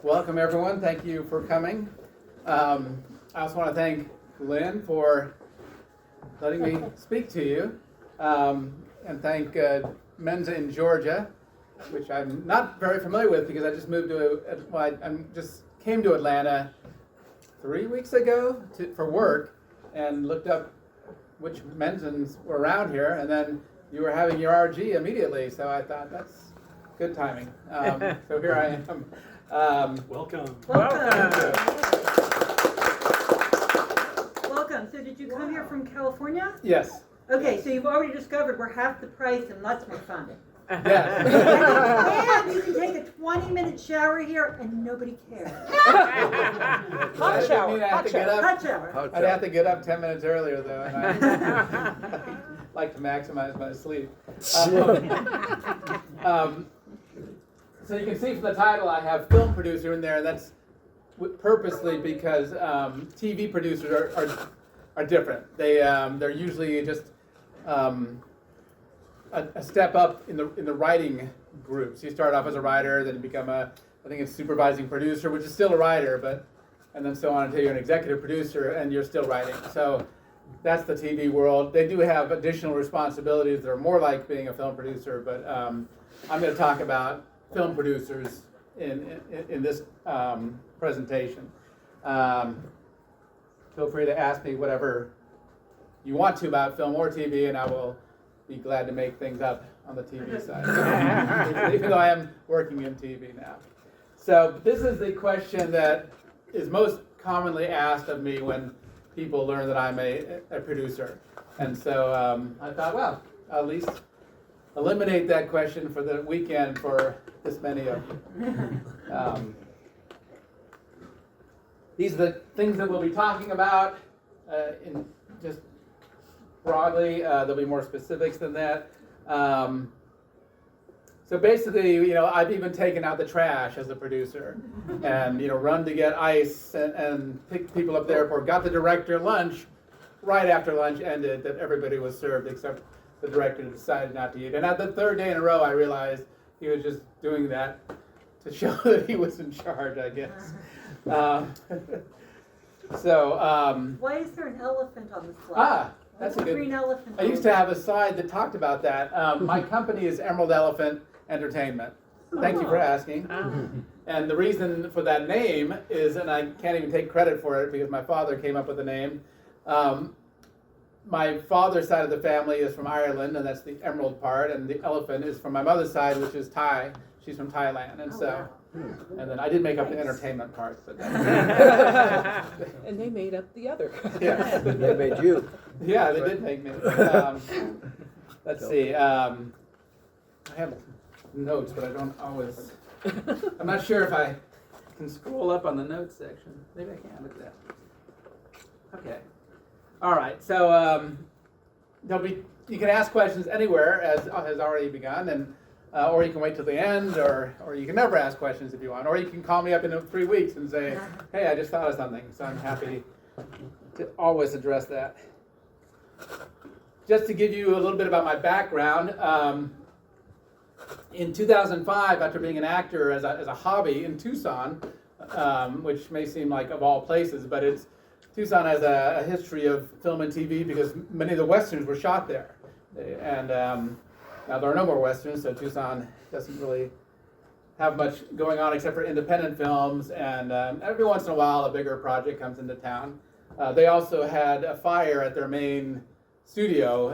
Welcome, everyone. Thank you for coming. I also want to thank Lynn for letting me speak to you, and thank Mensa in Georgia, which I'm not very familiar with because I just moved to, I just came to Atlanta 3 weeks ago for work and looked up which Mensans were around here, and then you were having your RG immediately, so I thought that's good timing. So here I am. Welcome. Welcome. So did you come here from California? Yes. Okay, so you've already discovered we're half the price and lots more fun. Yes. And you can take a 20-minute shower here and nobody cares. Hot shower. Hot shower. I'd have to get up 10 minutes earlier, though, and I like to maximize my sleep. So you can see from the title I have film producer in there, and that's purposely because TV producers are different. They're usually just a step up in the writing groups. You start off as a writer, then you become I think it's supervising producer, which is still a writer, and then so on until you're an executive producer and you're still writing. So that's the TV world. They do have additional responsibilities that are more like being a film producer, but I'm going to talk about film producers in this presentation. Feel free to ask me whatever you want to about film or TV, and I will be glad to make things up on the TV side, even though I am working in TV now. So this is the question that is most commonly asked of me when people learn that I'm a producer. And so I thought, well, I'll at least eliminate that question for the weekend for this many of you. These are the things that we'll be talking about in just broadly. There'll be more specifics than that. So basically, I've even taken out the trash as a producer and, run to get ice and pick people up at the airport, got the director lunch right after lunch ended that everybody was served except the director decided not to eat. And at the third day in a row, I realized he was just doing that to show that he was in charge, I guess. Why is there an elephant on the slide? That's a good. Green elephant. I used to have a slide that talked about that. My company is Emerald Elephant Entertainment. Thank you for asking. And the reason for that name is, and I can't even take credit for it because my father came up with the name. My father's side of the family is from Ireland, and that's the emerald part, and the elephant is from my mother's side, which is Thai. She's from Thailand, and and then I did make up the entertainment part. But and they made up the other. Yeah. They made you. Yeah, they did make me. Let's see. I have notes, but I don't always. I'm not sure if I can scroll up on the notes section. Maybe I can. Look at that. Okay. All right. So you can ask questions anywhere, as has already begun, and or you can wait till the end, or you can never ask questions if you want, or you can call me up in 3 weeks and say, "Hey, I just thought of something." So I'm happy to always address that. Just to give you a little bit about my background, in 2005, after being an actor as a hobby in Tucson, which may seem like of all places, but Tucson has a history of film and TV because many of the westerns were shot there, and now there are no more westerns, so Tucson doesn't really have much going on except for independent films, and every once in a while a bigger project comes into town. They also had a fire at their main studio,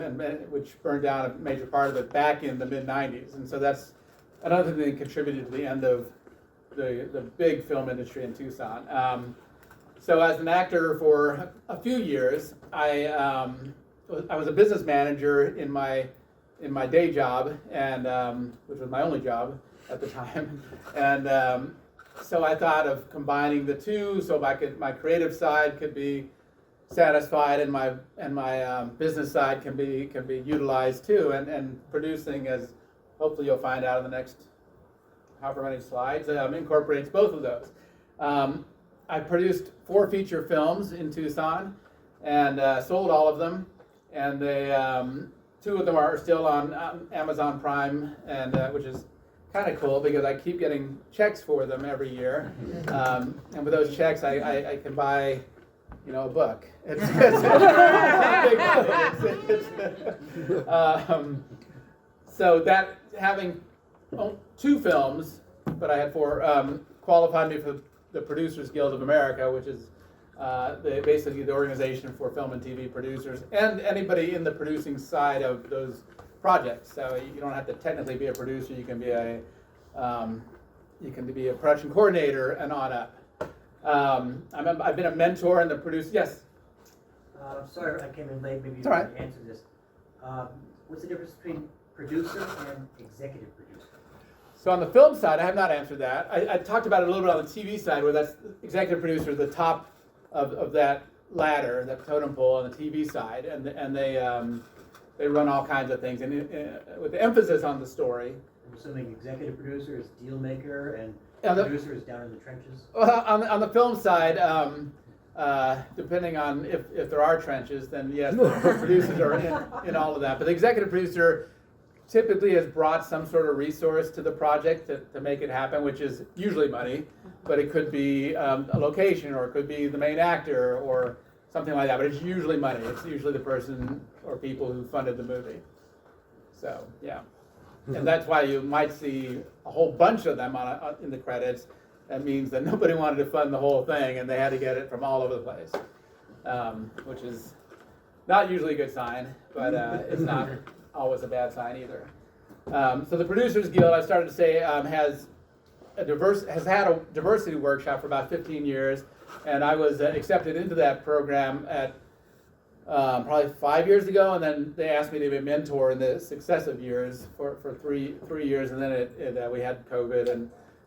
which burned down a major part of it back in the mid-90s. And so that's another thing that contributed to the end of the big film industry in Tucson. So as an actor for a few years, I was a business manager in my day job, and which was my only job at the time. And so I thought of combining the two so my creative side could be satisfied and my business side can be utilized too, and producing, as hopefully you'll find out in the next however many slides, incorporates both of those. I produced 4 feature films in Tucson and sold all of them, and they 2 of them are still on Amazon Prime, and which is kind of cool because I keep getting checks for them every year, and with those checks, I can buy, a book. It's a big money. So that having 2 films, but I had 4, qualified me for the Producers Guild of America, which is basically the organization for film and TV producers and anybody in the producing side of those projects. So you don't have to technically be a producer. You can be a production coordinator and on up. I've been a mentor in the produce. Yes. Sorry, I came in late. Maybe you It's all right. can answer this. What's the difference between producer and executive producer? So on the film side, I have not answered that. I talked about it a little bit on the TV side, where that's executive producer, the top of that ladder, that totem pole on the TV side, and they run all kinds of things, and with the emphasis on the story. I'm assuming executive producer is deal maker and Yeah, producer is down in the trenches. Well, on the film side, depending on if there are trenches, then yes, the producers are in all of that. But the executive producer typically has brought some sort of resource to the project to make it happen, which is usually money, but it could be a location, or it could be the main actor, or something like that. But it's usually money. It's usually the person or people who funded the movie. So yeah, and that's why you might see a whole bunch of them in the credits. That means that nobody wanted to fund the whole thing, and they had to get it from all over the place, which is not usually a good sign, but it's not always a bad sign either. So the Producers Guild, I started to say, has had a diversity workshop for about 15 years, and I was accepted into that program at probably 5 years ago, and then they asked me to be a mentor in the successive years for three years, and then we had COVID,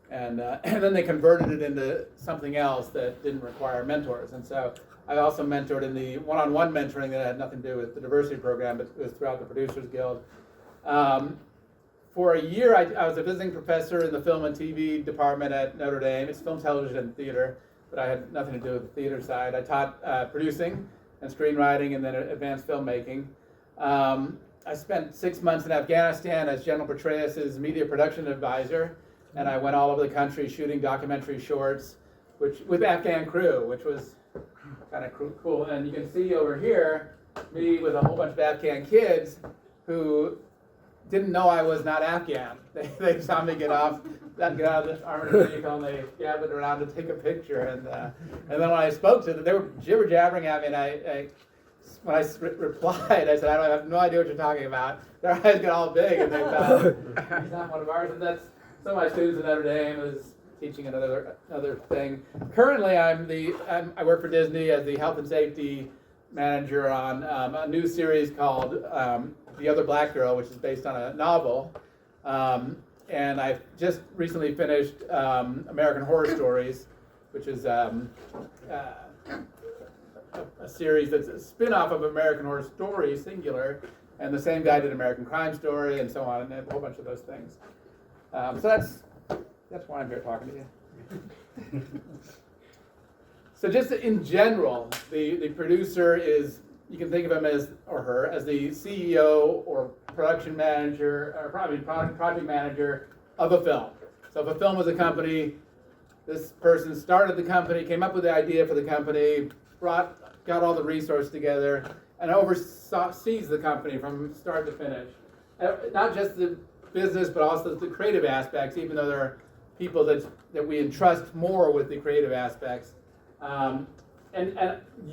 and then they converted it into something else that didn't require mentors. And so I also mentored in the one-on-one mentoring that had nothing to do with the diversity program, but it was throughout the Producers Guild. For a year, I was a visiting professor in the film and TV department at Notre Dame. It's film, television, and theater, but I had nothing to do with the theater side. I taught producing and screenwriting, and then advanced filmmaking. I spent 6 months in Afghanistan as General Petraeus' media production advisor, and I went all over the country shooting documentary shorts, with Afghan crew, which was kind of cool. And you can see over here me with a whole bunch of Afghan kids who didn't know I was not Afghan. They saw me get out of the armored vehicle, and they gathered around to take a picture. And then when I spoke to them, they were jibber jabbering at me, and when I replied, I said, I have no idea what you're talking about. Their eyes got all big, and they thought, he's not one of ours. And that's some of my students at Notre Dame is teaching another thing. Currently, I work for Disney as the health and safety manager on a new series called The Other Black Girl, which is based on a novel. And I've just recently finished American Horror Stories, which is a series that's a spin-off of American Horror Story, singular, and the same guy did American Crime Story and so on, and a whole bunch of those things. So that's why I'm here talking to you. So just in general, the producer is, you can think of him as, or her, as the CEO or production manager, or probably project manager of a film. So if a film was a company, this person started the company, came up with the idea for the company, got all the resources together, and oversees the company from start to finish. Not just the business, but also the creative aspects, even though there are people that we entrust more with the creative aspects. And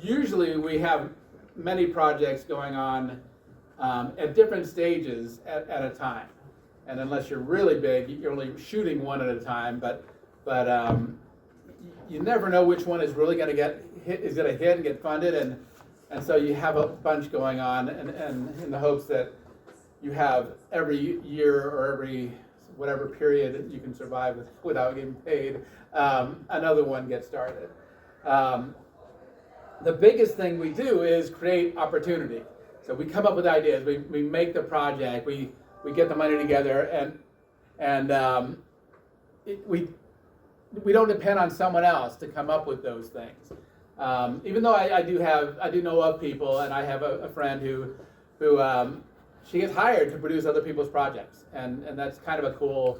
usually we have many projects going on at different stages at a time. And unless you're really big, you're only shooting one at a time. But you never know which one is really going to get hit, is going to hit and get funded. And so you have a bunch going on, and in the hopes that you have every year or every whatever period you can survive without getting paid, another one gets started. The biggest thing we do is create opportunity. So we come up with ideas, we make the project, we get the money together, and we don't depend on someone else to come up with those things. Even though I do know of people, and I have a friend who she gets hired to produce other people's projects, and that's kind of a cool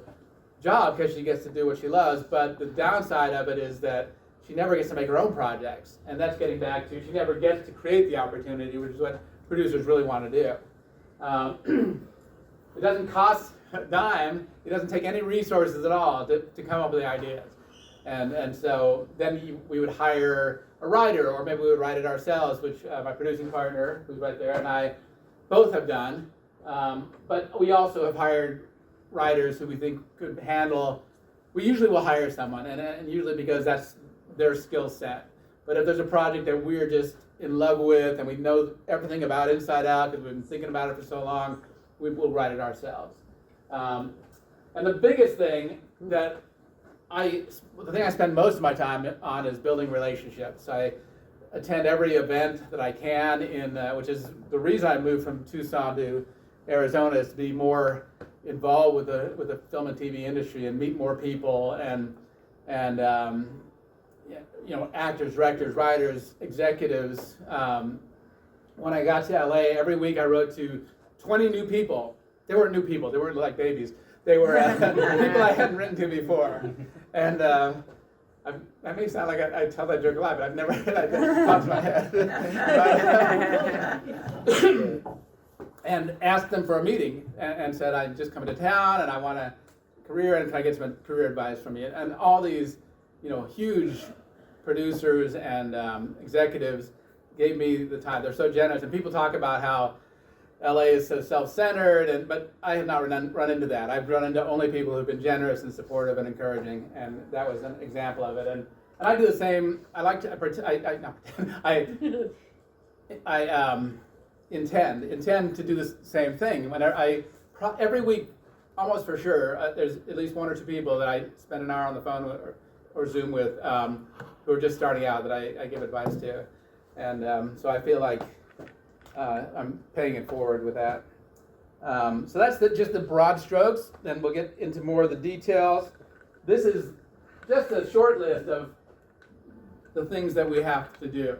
job because she gets to do what she loves, but the downside of it is that she never gets to make her own projects, and that's getting back to she never gets to create the opportunity, which is what producers really want to do. It doesn't cost a dime. It doesn't take any resources at all to come up with the ideas. And so then we would hire a writer, or maybe we would write it ourselves, which my producing partner, who's right there, and I both have done. But we also have hired writers who we think could handle. We usually will hire someone, and usually because that's their skill set. But if there's a project that we're just in love with and we know everything about inside out because we've been thinking about it for so long, we will write it ourselves. And the biggest thing that the thing I spend most of my time on is building relationships. I attend every event that I can, which is the reason I moved from Tucson to Arizona, is to be more involved with the film and TV industry and meet more people and actors, directors, writers, executives. When I got to LA, every week I wrote to 20 new people. They weren't new people. They weren't like babies. They were people I hadn't written to before. And I may sound like I tell that joke a lot, but I've never that pops in my head. And asked them for a meeting and said, I'm just coming to town and I want a career and can I get some career advice from you? And all these, huge producers and executives gave me the time. They're so generous, and people talk about how LA is so self-centered, but I have not run into that. I've run into only people who've been generous and supportive and encouraging, and that was an example of it. And I do the same. I like to I intend to do the same thing. When every week, almost for sure, there's at least one or two people that I spend an hour on the phone or Zoom with who are just starting out that I give advice to, and so I feel like I'm paying it forward with that. So that's just the broad strokes. Then we'll get into more of the details. This is just a short list of the things that we have to do,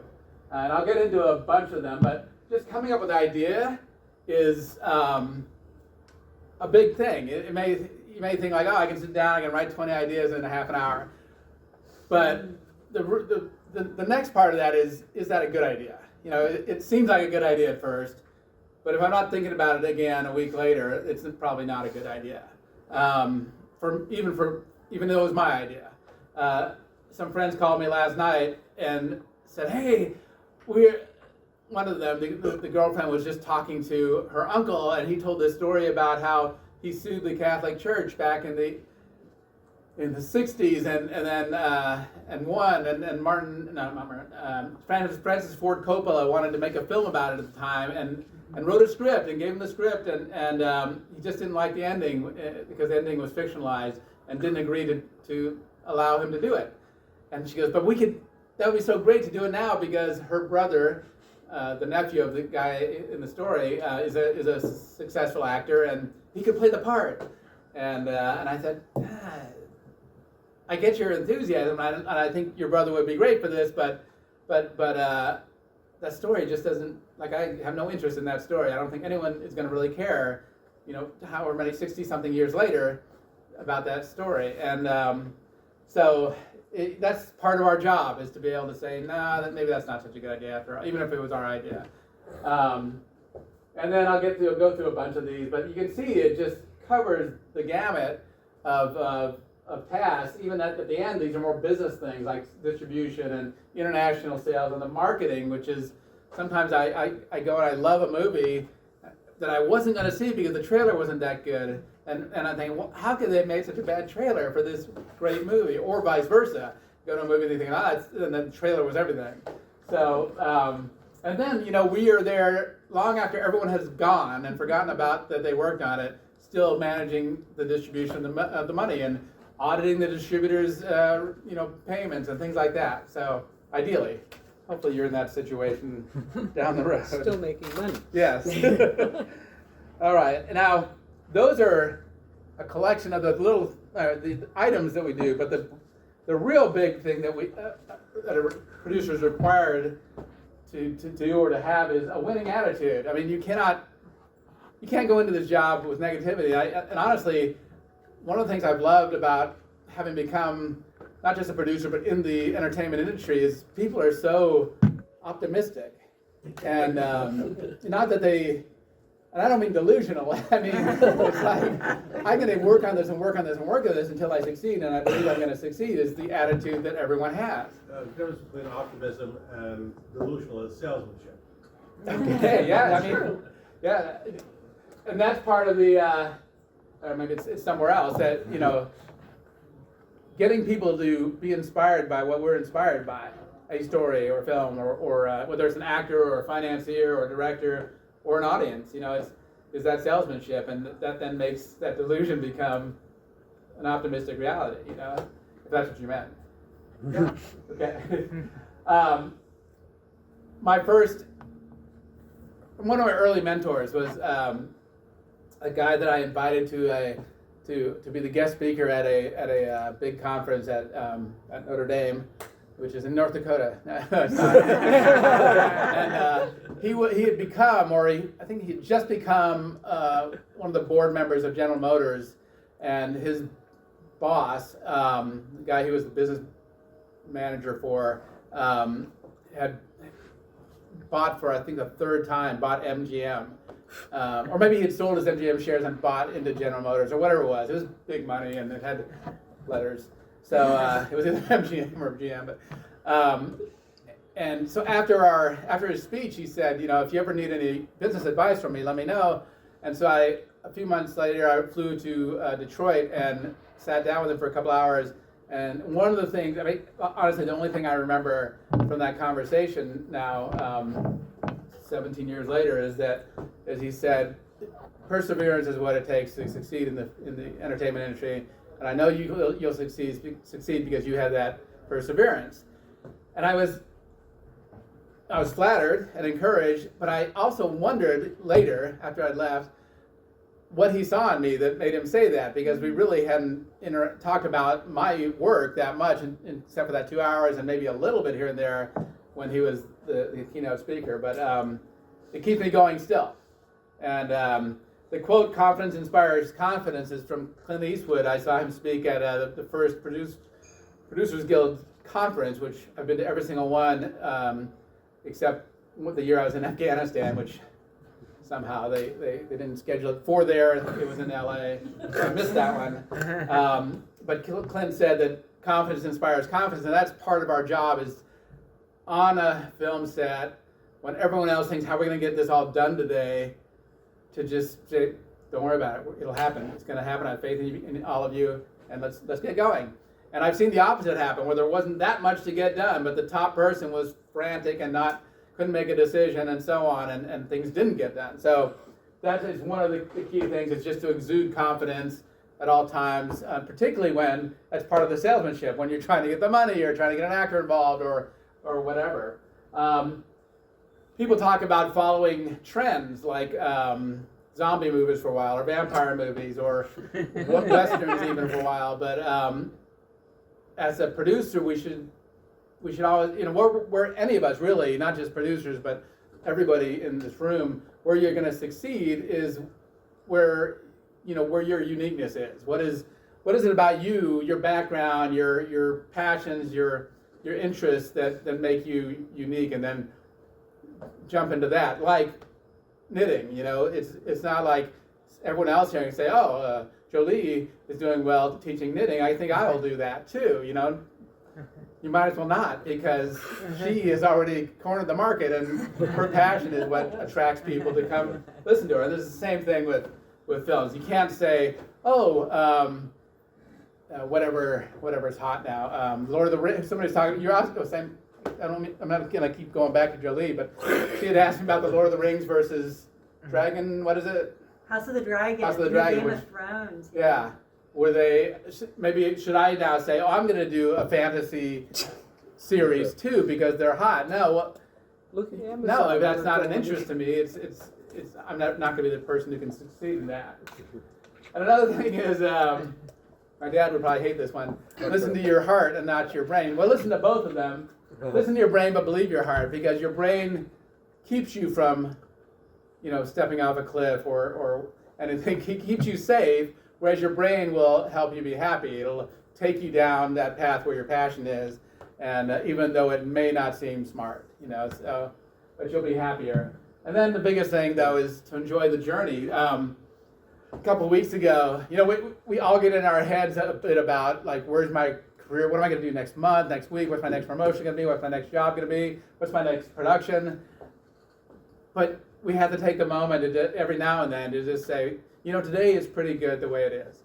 and I'll get into a bunch of them. But just coming up with an idea is a big thing. You may think like, oh, I can sit down, I can write 20 ideas in a half an hour. But the next part of that is that a good idea? It seems like a good idea at first, but if I'm not thinking about it again a week later, it's probably not a good idea. Even though it was my idea. Some friends called me last night and said, hey, one of them, the girlfriend was just talking to her uncle, and he told this story about how he sued the Catholic Church back in the 60s and won, and Francis Ford Coppola wanted to make a film about it at the time and wrote a script and gave him the script, and he just didn't like the ending because the ending was fictionalized and didn't agree to allow him to do it. And she goes, but that would be so great to do it now because her brother, the nephew of the guy in the story, is a successful actor and he could play the part. And I said, I get your enthusiasm, and I think your brother would be great for this, but that story just doesn't, I have no interest in that story. I don't think anyone is going to really care, however many 60-something years later about that story. And so that's part of our job, is to be able to say, maybe that's not such a good idea after all, even if it was our idea. And then I'll go through a bunch of these, but you can see it just covers the gamut of tasks. Even at the end, these are more business things like distribution and international sales and the marketing, which is sometimes I go and I love a movie that I wasn't going to see because the trailer wasn't that good, and I think, well, how could they have made such a bad trailer for this great movie, or vice versa? Go to a movie and you think, and the trailer was everything. So and then we are there long after everyone has gone and forgotten about that they worked on it, still managing the distribution of the money and auditing the distributors' payments and things like that. So ideally, hopefully you're in that situation down the road. Still making money. Yes. All right. Now, those are a collection of the little the items that we do, but the real big thing that that a producer is required to do or to have is a winning attitude. I mean, you can't go into this job with negativity. And honestly, one of the things I've loved about having become not just a producer but in the entertainment industry is people are so optimistic, and not that they. And I don't mean delusional. I mean, it's like, I'm going to work on this and work on this and work on this until I succeed, and I believe I'm going to succeed, is the attitude that everyone has. The difference between optimism and delusional is salesmanship. Okay, yeah, I mean, yeah. And that's part of the, or maybe it's somewhere else, that, you know, getting people to be inspired by what we're inspired by, a story or film, or whether it's an actor or a financier or a director, or an audience, you know, is that salesmanship, and that then makes that delusion become an optimistic reality, you know, if that's what you meant. Yeah. Okay. One of my early mentors was a guy that I invited to be the guest speaker at a big conference at Notre Dame, which is in North Dakota. No, it's not. And he had become, I think he had just become one of the board members of General Motors, and his boss, the guy he was the business manager for, had bought for, I think, the third time, bought MGM. Or maybe he had sold his MGM shares and bought into General Motors, or whatever it was. It was big money, and it had letters. So it was either MGM or GM. But, and so after his speech, he said, you know, if you ever need any business advice from me, let me know. And so a few months later, I flew to Detroit and sat down with him for a couple hours. And one of the things, I mean, honestly, the only thing I remember from that conversation now, 17 years later, is that, as he said, perseverance is what it takes to succeed in the entertainment industry. And I know you'll succeed because you have that perseverance. And I was flattered and encouraged, but I also wondered later, after I'd left, what he saw in me that made him say that, because we really hadn't talked about my work that much, except for that 2 hours and maybe a little bit here and there when he was the keynote speaker. But it keeps me going still. And the quote, "Confidence inspires confidence," is from Clint Eastwood. I saw him speak at the first Producers Guild conference, which I've been to every single one, except the year I was in Afghanistan, which somehow they didn't schedule it for there. It was in LA, so I missed that one. But Clint said that confidence inspires confidence, and that's part of our job, is on a film set, when everyone else thinks, how are we going to get this all done today, to just say, don't worry about it. It'll happen. It's going to happen. I have faith in all of you, and let's get going. And I've seen the opposite happen, where there wasn't that much to get done, but the top person was frantic and couldn't make a decision, and so on, and things didn't get done. So that is one of the key things, is just to exude confidence at all times, particularly when that's part of the salesmanship, when you're trying to get the money or trying to get an actor involved or whatever. People talk about following trends, like zombie movies for a while, or vampire movies, or westerns even for a while. But as a producer, we should always, you know, where any of us really, not just producers, but everybody in this room, where you're going to succeed is where your uniqueness is. What is it about you, your background, your passions, your interests that make you unique, and then jump into that. Like knitting, you know, it's not like everyone else here can say, oh, Jolie is doing well teaching knitting. I think I will do that too, you know. You might as well not, because she has already cornered the market, and her passion is what attracts people to come listen to her. And this is the same thing with films. You can't say, whatever's hot now. Lord of the Rings. Somebody's talking. You're also saying. I'm not gonna keep going back to Jolie, but she had asked me about the Lord of the Rings versus Dragon. What is it? House of the Dragon. House of the Dragon. Game of Thrones. Yeah. Should I now say, oh, I'm gonna do a fantasy series too because they're hot? No. Look at Amazon. No, that's not an interest to me. It's I'm not gonna be the person who can succeed in that. And another thing is, my dad would probably hate this one. Listen to your heart and not your brain. Well, listen to both of them. Listen to your brain, but believe your heart, because your brain keeps you from, stepping off a cliff and it keeps you safe, whereas your brain will help you be happy. It'll take you down that path where your passion is, and even though it may not seem smart, so, but you'll be happier. And then the biggest thing, though, is to enjoy the journey. A couple of weeks ago, we all get in our heads a bit about, like, where's my career? What am I going to do next month, next week? What's my next promotion going to be? What's my next job going to be? What's my next production? But we have to take a moment every now and then to just say, today is pretty good the way it is.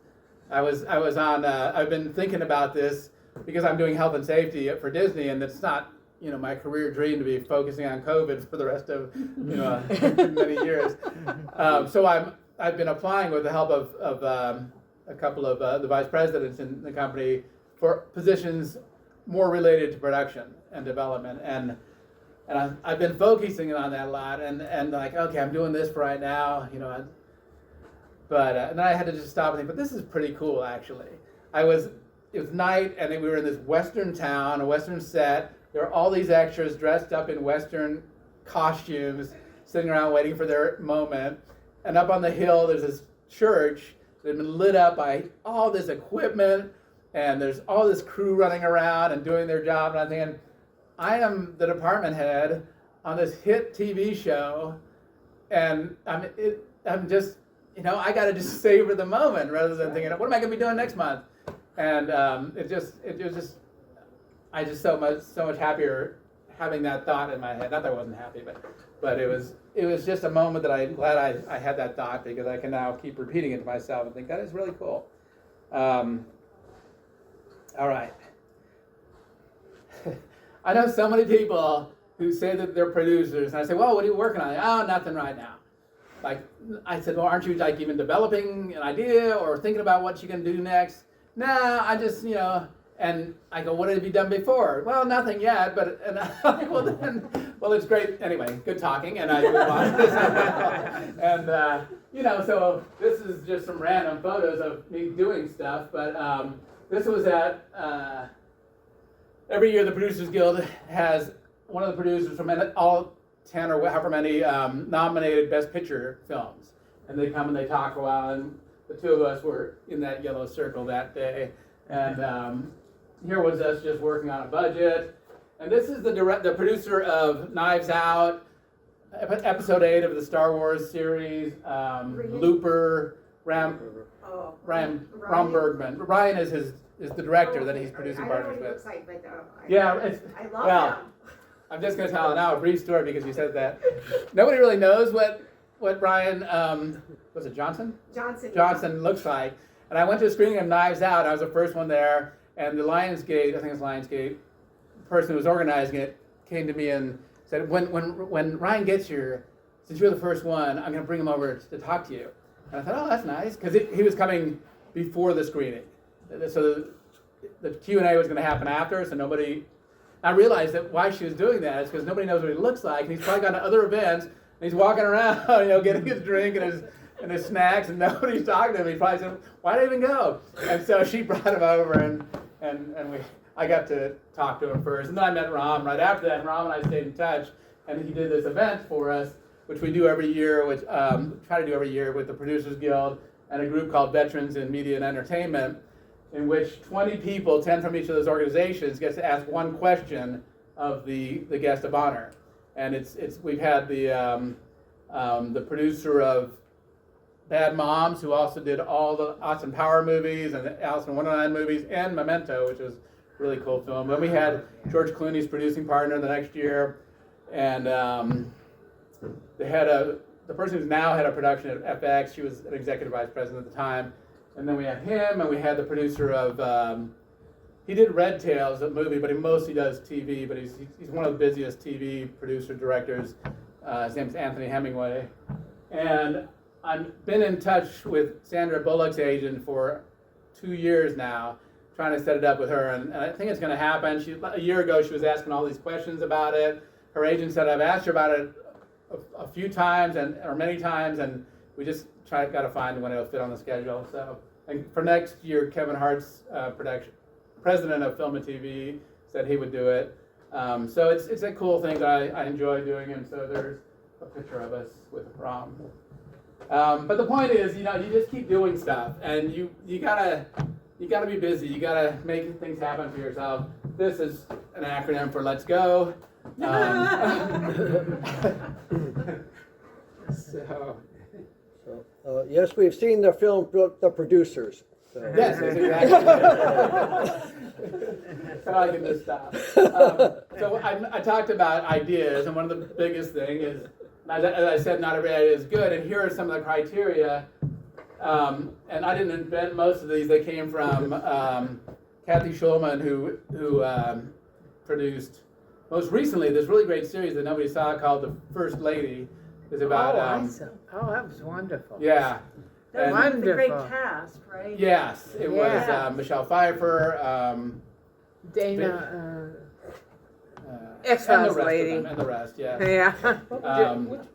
I've been thinking about this because I'm doing health and safety for Disney, and it's not, my career dream to be focusing on COVID for the rest of, many years. So I've been applying with the help of a couple of the vice presidents in the company for positions more related to production and development, and I've been focusing on that a lot, and like, okay, I'm doing this for right now, but and then I had to just stop and think, but this is pretty cool, actually. It was night, and we were in this Western town, a Western set. There are all these extras dressed up in Western costumes, sitting around waiting for their moment. And up on the hill, there's this church that had been lit up by all this equipment, and there's all this crew running around and doing their job. And I'm thinking, I am the department head on this hit TV show, and I'm just, I got to just savor the moment rather than thinking, what am I going to be doing next month? And I just so much happier having that thought in my head. Not that I wasn't happy, but it was just a moment that I'm glad I had that thought, because I can now keep repeating it to myself and think that is really cool. All right. I know so many people who say that they're producers, and I say, well, what are you working on? Oh, nothing right now. Like, I said, well, aren't you like even developing an idea or thinking about what you're going to do next? Nah, I just, and I go, what have you done before? Well, nothing yet, but, and I'm like, well, it's great. Anyway, good talking, and I move on. And, so this is just some random photos of me doing stuff, but this was at, every year the Producers Guild has one of the producers from all 10 or however many nominated Best Picture films. And they come and they talk for a while, and the two of us were in that yellow circle that day. And here was us just working on a budget. And this is the producer of Knives Out, episode 8 of the Star Wars series, Looper, Ram Bergman. Ryan is the director that he's producing partners with. I love him. I'm just going to tell now a brief story because you said that. Nobody really knows what Ryan, was it Johnson? Johnson looks like. And I went to a screening of Knives Out. I was the first one there. And the Lionsgate, I think it's Lionsgate, the person who was organizing it came to me and said, when Ryan gets here, since you're the first one, I'm going to bring him over to talk to you. And I thought, oh, that's nice, because he was coming before the screening. So the Q&A was going to happen after, so nobody... I realized that why she was doing that is because nobody knows what he looks like, and he's probably gone to other events, and he's walking around, getting his drink and his snacks, and nobody's talking to him. He probably said, why did I even go? And so she brought him over, and I got to talk to him first. And then I met Ram right after that, and Ram and I stayed in touch, and he did this event for us, which we do every year, which try to do every year with the Producers Guild and a group called Veterans in Media and Entertainment, in which 20 people, 10 from each of those organizations, gets to ask one question of the guest of honor. And we've had the producer of Bad Moms, who also did all the Austin Power movies and the Alice in Wonderland movies, and Memento, which was a really cool film. Then we had George Clooney's producing partner the next year, and they had the person who's now head of production at FX. She was an executive vice president at the time. And then we had him, and we had the producer of, he did Red Tails, a movie, but he mostly does TV, but he's one of the busiest TV producer directors. His name's Anthony Hemingway. And I've been in touch with Sandra Bullock's agent for 2 years now, trying to set it up with her, and I think it's going to happen. A year ago, she was asking all these questions about it. Her agent said, I've asked her about it a few times, or many times, and we just got to find when it'll fit on the schedule. So, and for next year, Kevin Hart's president of Film and TV, said he would do it. So it's a cool thing that I enjoy doing, and so there's a picture of us with Ram. But the point is, you just keep doing stuff, and you gotta be busy. You gotta make things happen for yourself. This is an acronym for Let's Go. So Yes, we've seen the film The Producers. So. yes, that's exactly. So I can just stop. So I talked about ideas, and one of the biggest thing is, as I said, not every idea is good. And here are some of the criteria. And I didn't invent most of these. They came from Kathy Schulman, who produced most recently this really great series that nobody saw called The First Lady. It's about that was wonderful. yeah. That And- was a great cast, right? Yes, it was Yeah. Michelle Pfeiffer. Dana, And X-Files the rest lady. of them, and the rest, yeah. Yeah. Which And one?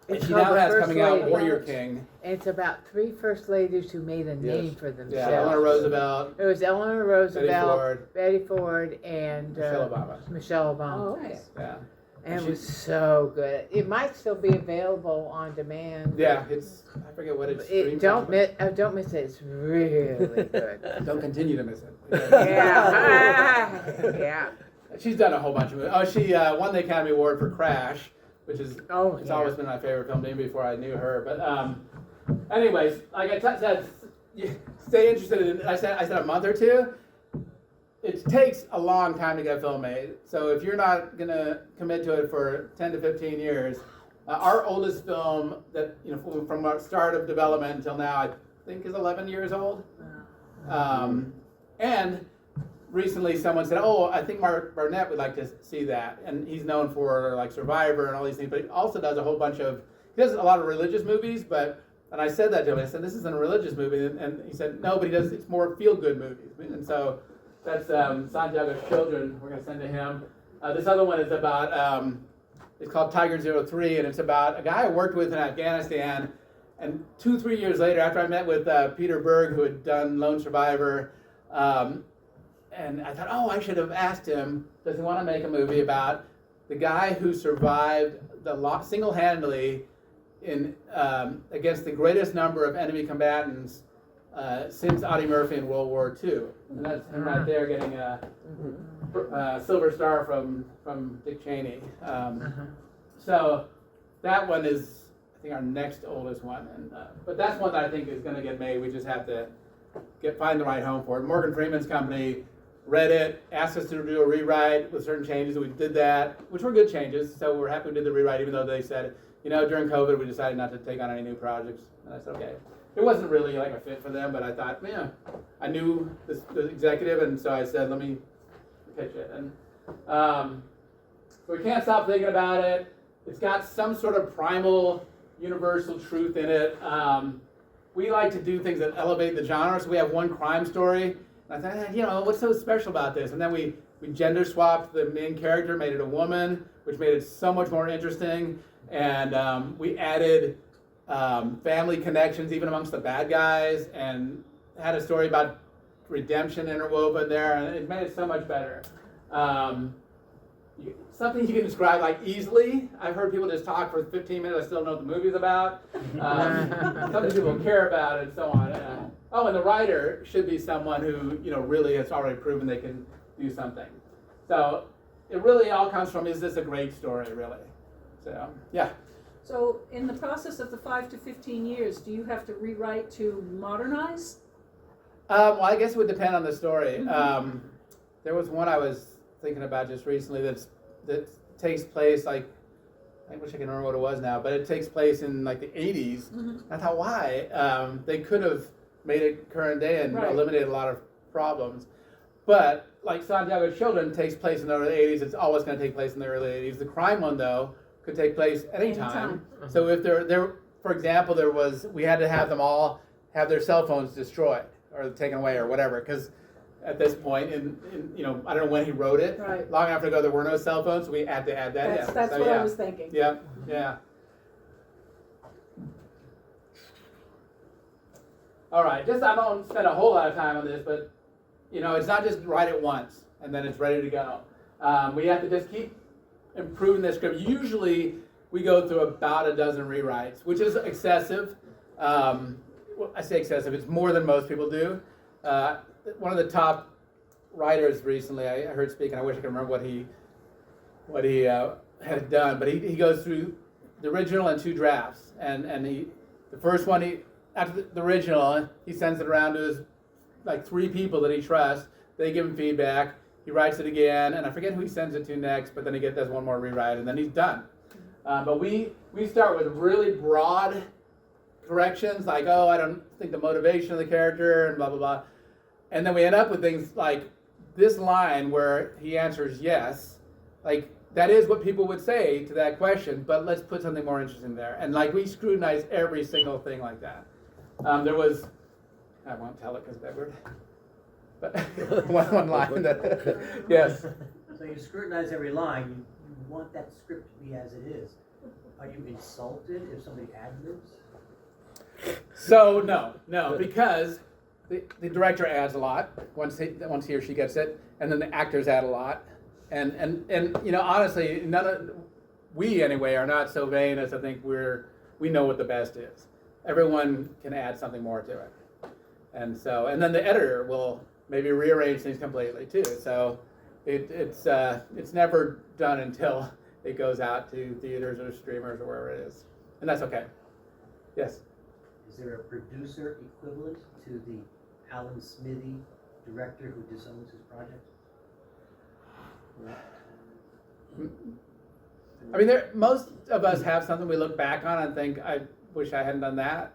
It's she called now The has First coming out Lady. Warrior King. It's about 3 first ladies who made a name for Yeah, themselves. Eleanor Roosevelt, It was Eleanor Betty Roosevelt, Ford, Betty Ford, and Michelle Obama. Michelle Obama. Oh, okay. Yeah, And She- it was so good. It might still be available on demand. yeah. It's I forget what it's. streamed Don't on, miss. Don't miss it. It's really good. but Don't continue to miss it. Yeah. Yeah. She's done a whole bunch of movies. Oh, she won the Academy Award for Crash, which is Oh, it's yeah. always been my favorite film, even before I knew her. But anyways, like I said, stay interested in. I said a month or two. It takes a long time to get a film made. So if you're not gonna commit to it for 10 to 15 years, our oldest film that from our start of development until now, I think is 11 years old. And recently someone said, "Oh, I think Mark Barnett would like to see that," and he's known for like Survivor and all these things, but he also does a whole bunch of. He does a lot of religious movies, and I said that to him. I said, "This isn't a religious movie," and he said, "No, but he does. It's more feel-good movies," and so. That's Santiago's Children. We're going to send to him. This other one is about, it's called Tiger 03, and it's about a guy I worked with in Afghanistan. And 2-3 years later, after I met with Peter Berg, who had done Lone Survivor, and I thought, oh, I should have asked him, does he want to make a movie about the guy who survived single-handedly in against the greatest number of enemy combatants since Audie Murphy in World War II, and that's him right there getting a Silver Star from Dick Cheney. So that one is, I think, our next oldest one, but that's one that I think is going to get made. We just have to find the right home for it. Morgan Freeman's company read it, asked us to do a rewrite with certain changes. We did that, which were good changes. So we're happy we did the rewrite, even though they said, during COVID we decided not to take on any new projects. And I said, okay. It wasn't really like a fit for them, but I thought, I knew the executive, and so I said, let me pitch it. And so we can't stop thinking about it. It's got some sort of primal, universal truth in it. We like to do things that elevate the genre. So we have one crime story. And I thought, what's so special about this? And then we gender swapped the main character, made it a woman, which made it so much more interesting. And we added family connections even amongst the bad guys, and had a story about redemption interwoven there, and it made it so much better. Something you can describe like easily. I've heard people just talk for 15 minutes. I still don't know what the movie's about. Some people care about it, and so on. And the writer should be someone who really has already proven they can do something. So it really all comes from, is this a great story, really? So yeah. So in the process of the 5 to 15 years, do you have to rewrite to modernize? Well, I guess it would depend on the story. There was one I was thinking about just recently that takes place I wish I can remember what it was now, but it takes place in like the 80s. I thought, why? They could have made it current day and eliminated a lot of problems. But like Santiago's Children takes place in the early 80s. It's always going to take place in the early 80s. The crime one, though, could take place anytime. So if there, for example, we had to have them all have their cell phones destroyed or taken away or whatever, because at this point, I don't know when he wrote it. Right. Long enough ago, there were no cell phones, so we had to add that in. That's So, what yeah. I was thinking. Yeah. All right, I won't spend a whole lot of time on this, but it's not just write it once and then it's ready to go. We have to just keep improving the script. Usually we go through about a dozen rewrites, which is excessive. Well, I say excessive. It's more than most people do. One of the top writers recently I heard speak, and I wish I could remember what he had done, but he goes through the original and 2 drafts, and the first one after the original he sends it around to his 3 people that he trusts. They give him feedback. He writes it again, and I forget who he sends it to next, but then he does one more rewrite, and then he's done. But we start with really broad corrections, like, oh, I don't think the motivation of the character, and blah, blah, blah. And then we end up with things like this line where he answers yes. Like, that is what people would say to that question, but let's put something more interesting there. And we scrutinize every single thing like that. There was, I won't tell it because of Edward, but one line that, yes. So you scrutinize every line, you want that script to be as it is. Are you insulted if somebody ad-libs? So no, because the director adds a lot once he or she gets it, and then the actors add a lot, and honestly, we anyway are not so vain as to think we know what the best is. Everyone can add something more to it, and then the editor will maybe rearrange things completely too. So it's never done until it goes out to theaters or streamers or wherever it is, and that's okay. Yes. Is there a producer equivalent to the Alan Smithy director who disowns his project? I mean, most of us have something we look back on and think, I wish I hadn't done that,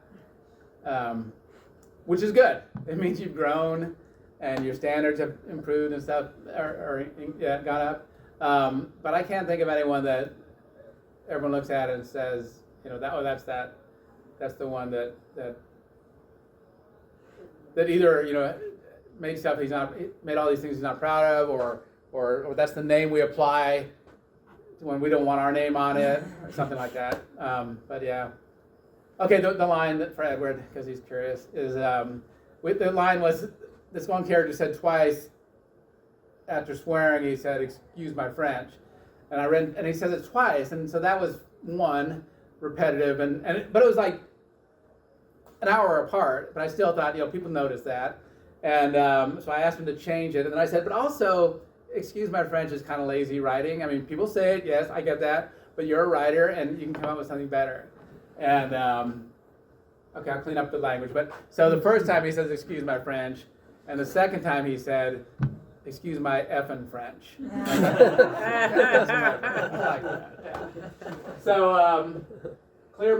which is good. It means you've grown and your standards have improved and stuff, or gone up. But I can't think of anyone that everyone looks at and says, that's the one that either made stuff made all these things he's not proud of, or that's the name we apply when we don't want our name on it, or something like that. But yeah, okay. The line for Edward, because he's curious, is the line was this one character said twice after swearing. He said, "Excuse my French," and I read, and he says it twice, and so that was one repetitive, but it was like an hour apart, but I still thought, people notice that. And so I asked him to change it. And then I said, but also, excuse my French, is kind of lazy writing. I mean, people say it, yes, I get that, but you're a writer and you can come up with something better. And, okay, I'll clean up the language. But so the first time he says, excuse my French, and the second time he said, excuse my effing French. So, clear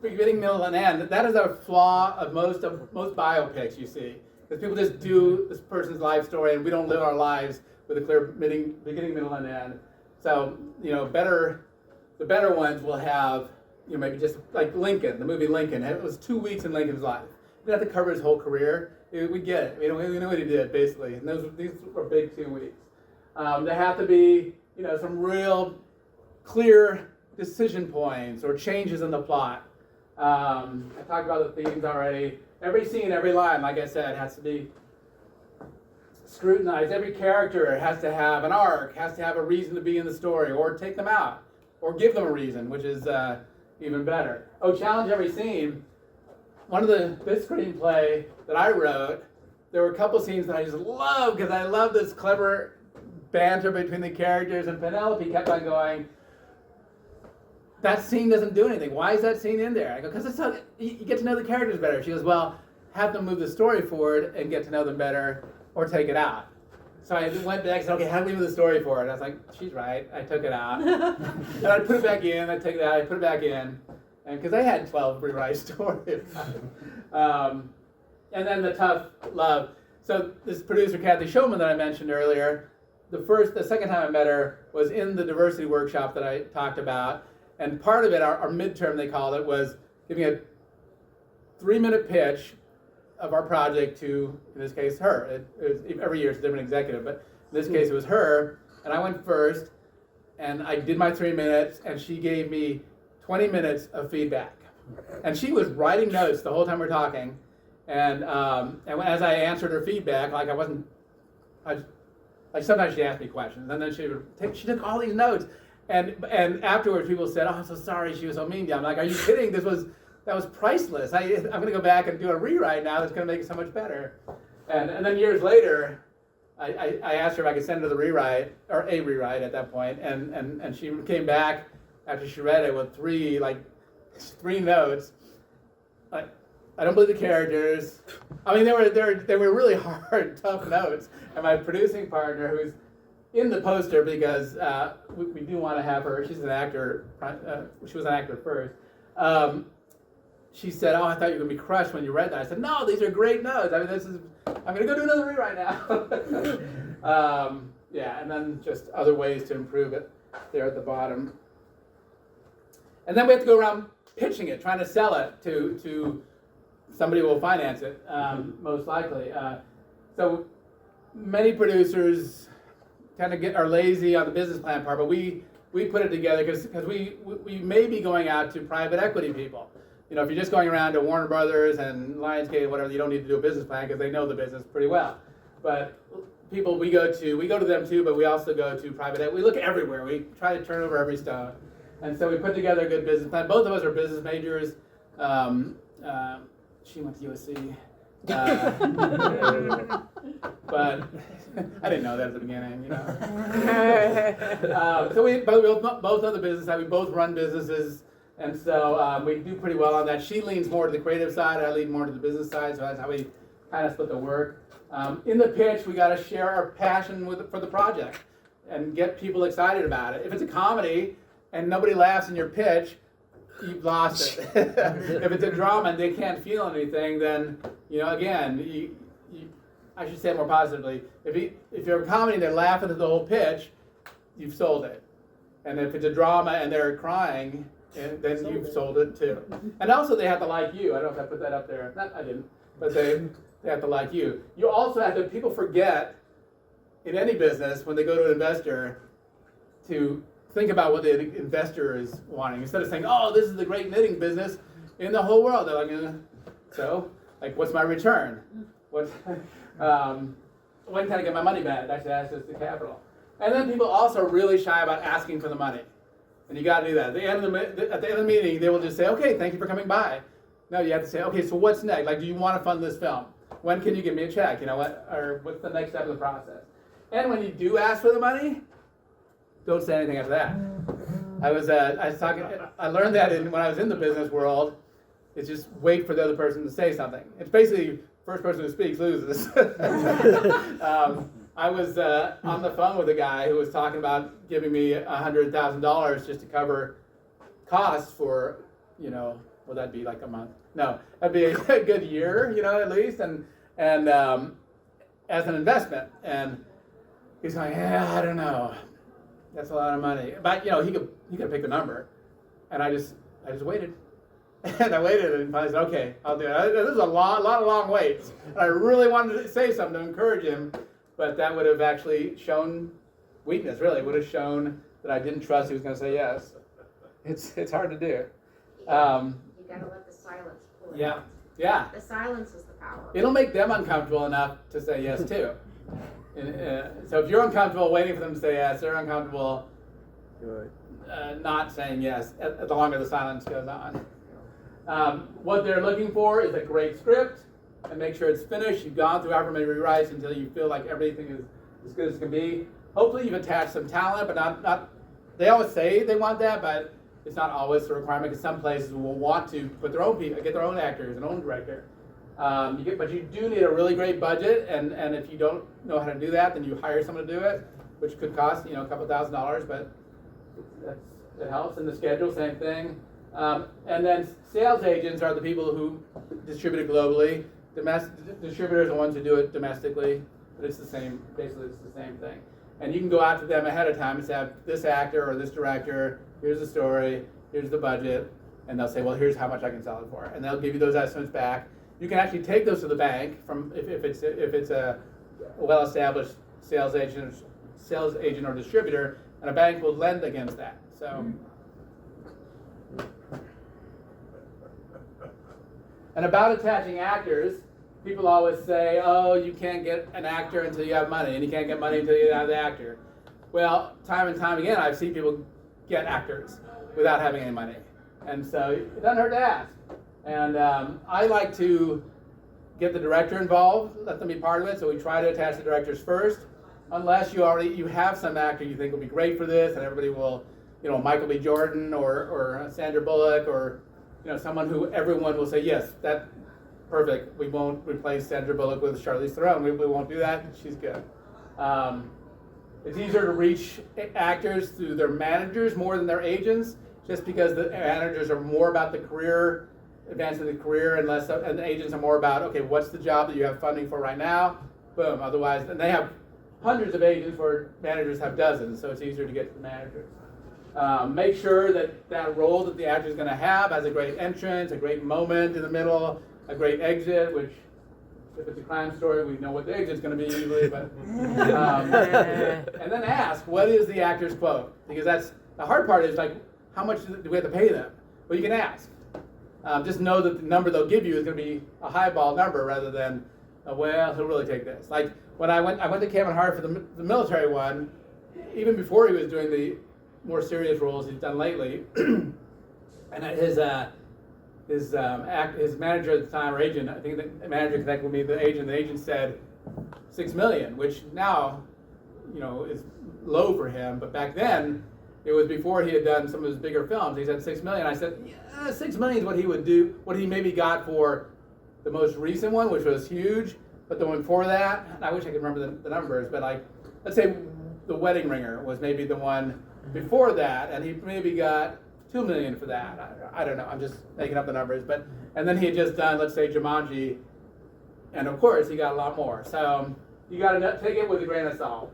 beginning, middle, and end. That is a flaw of most biopics you see, because people just do this person's life story, and we don't live our lives with a clear beginning, middle, and end. So the better ones will have maybe just like Lincoln, the movie Lincoln. It was 2 weeks in Lincoln's life. We didn't have to cover his whole career. We get it. We know what he did basically, and these were big 2 weeks. There have to be some real clear decision points or changes in the plot. I talked about the themes already. Every scene, every line, like I said, has to be scrutinized. Every character has to have an arc, has to have a reason to be in the story, or take them out, or give them a reason, which is even better. Challenge every scene. This screenplay that I wrote, there were a couple scenes that I just loved, because I love this clever banter between the characters, and Penelope kept on going, that scene doesn't do anything. Why is that scene in there? I go, because you get to know the characters better. She goes, well, have them move the story forward and get to know them better, or take it out. So I went back and said, okay, how do we move the story forward? And I was like, she's right. I took it out. And I put it back in. I take it out. I put it back in. And because I had 12 rewrite stories. And then the tough love. So this producer, Kathy Showman, that I mentioned earlier, the second time I met her was in the diversity workshop that I talked about. And part of it, our midterm, they called it, was giving a 3-minute pitch of our project to, in this case, her. Every year it's a different executive, but in this case it was her. And I went first, and I did my 3 minutes, and she gave me 20 minutes of feedback. And she was writing notes the whole time we're talking. And as I answered her feedback, sometimes she asked me questions, and then she took all these notes. And afterwards, people said, "Oh, I'm so sorry, she was so mean to you." I'm like, "Are you kidding? This was that was priceless. I'm going to go back and do a rewrite now that's going to make it so much better. And then years later, I asked her if I could send her the rewrite, or a rewrite at that point, and she came back after she read it with three notes. I don't believe the characters. I mean, they were really hard, tough notes. And my producing partner, who's in the poster because we do want to have her. She's an actor. She was an actor first. She said, "Oh, I thought you were gonna be crushed when you read that." I said, "No, these are great notes. I mean, I'm gonna go do another rewrite now." Yeah, and then just other ways to improve it there at the bottom. And then we have to go around pitching it, trying to sell it to somebody who will finance it, most likely. So many producers kind of are lazy on the business plan part, but we put it together because we may be going out to private equity people. You know, if you're just going around to Warner Brothers and Lionsgate and whatever, you don't need to do a business plan because they know the business pretty well. But people we go to them too, but we also go to private equity. We look everywhere. We try to turn over every stone. And so we put together a good business plan. Both of us are business majors. She went to USC. But I didn't know that at the beginning, you know. So we both know the business side. We both run businesses, and so we do pretty well on that. She leans more to the creative side. I lean more to the business side. So that's how we kind of split the work. In the pitch, we got to share our passion for the project and get people excited about it. If it's a comedy and nobody laughs in your pitch, you've lost it. If it's a drama and they can't feel anything, then, you know, again, I should say it more positively. If you're a comedy and they're laughing at the whole pitch, you've sold it. And if it's a drama and they're crying, then you've sold it too. And also they have to like you. I don't know if I put that up there. I didn't. But they have to like you. You also have to, people forget in any business when they go to an investor to think about what the investor is wanting. Instead of saying, "Oh, this is the great knitting business in the whole world," they're like, "So, like, what's my return? When can I get my money back?" That's access to capital. And then people also are really shy about asking for the money, and you got to do that. At the end of the meeting, they will just say, "Okay, thank you for coming by." No, you have to say, "Okay, so what's next? Like, do you want to fund this film? When can you give me a check? You know what? Or what's the next step of the process?" And when you do ask for the money, don't say anything after that. I learned that when I was in the business world. It's just wait for the other person to say something. It's basically first person who speaks loses. I was on the phone with a guy who was talking about giving me $100,000 just to cover costs for, you know, would that be like a month? No, that'd be a good year, you know, at least, and as an investment. And he's going, "Yeah, I don't know. That's a lot of money." But, you know, he could pick the number. And I just waited. And I waited and finally said, "Okay, I'll do it." This is a lot of long waits. And I really wanted to say something to encourage him, but that would have actually shown weakness, really. It would have shown that I didn't trust he was going to say yes. It's hard to do. You gotta let the silence pull it out. Yeah. The silence is the power. It'll make them uncomfortable enough to say yes, too. So if you're uncomfortable waiting for them to say yes, they're uncomfortable not saying yes the longer the silence goes on. What they're looking for is a great script, and make sure it's finished. You've gone through however many rewrites until you feel like everything is as good as it can be. Hopefully you've attached some talent, but not. They always say they want that, but it's not always the requirement, because some places will want to put their own people, get their own actors, and own director. But you do need a really great budget, and if you don't know how to do that, then you hire someone to do it, which could cost, you know, a couple $1,000s, but it helps. And the schedule, same thing. And then sales agents are the people who distribute it globally. Distributors are the ones who do it domestically, but it's the same. Basically, it's the same thing. And you can go out to them ahead of time and say, "This actor or this director, here's the story, here's the budget," and they'll say, "Well, here's how much I can sell it for," and they'll give you those estimates back. You can actually take those to the bank from if it's a well-established sales agent or distributor, and a bank will lend against that. So. And about attaching actors, people always say, "Oh, you can't get an actor until you have money, and you can't get money until you have the actor." Well, time and time again, I've seen people get actors without having any money. And so it doesn't hurt to ask. And I like to get the director involved, let them be part of it. So we try to attach the directors first, unless you have some actor you think will be great for this, and everybody will, Michael B. Jordan or Sandra Bullock or someone who everyone will say yes, that perfect. We won't replace Sandra Bullock with Charlize Theron. We won't do that. She's good. It's easier to reach actors through their managers more than their agents, just because the managers are more about the career, advancing the career, and the agents are more about, okay, what's the job that you have funding for right now? Boom. Otherwise, and they have hundreds of agents where managers have dozens, so it's easier to get to the managers. Make sure that role that the actor is going to have has a great entrance, a great moment in the middle, a great exit, which if it's a crime story, we know what the exit's going to be usually, but and then ask, what is the actor's quote? Because that's the hard part is like, how much do we have to pay them? Well, you can ask. Just know that the number they'll give you is going to be a highball number rather than, well, he'll really take this. Like when I went to Kevin Hart for the military one, even before he was doing the more serious roles he's done lately, and his manager at the time, or agent, I think the manager connected with me, the agent said $6 million, which now, is low for him, but back then, it was before he had done some of his bigger films. He said $6 million. I said, yeah, $6 million is what he would do, what he maybe got for the most recent one, which was huge, but the one before that, and I wish I could remember the numbers, but like, let's say The Wedding Ringer was maybe the one before that, and he maybe got $2 million for that. I don't know. I'm just making up the numbers. And then he had just done, let's say, Jumanji, and of course he got a lot more. So you got to take it with a grain of salt.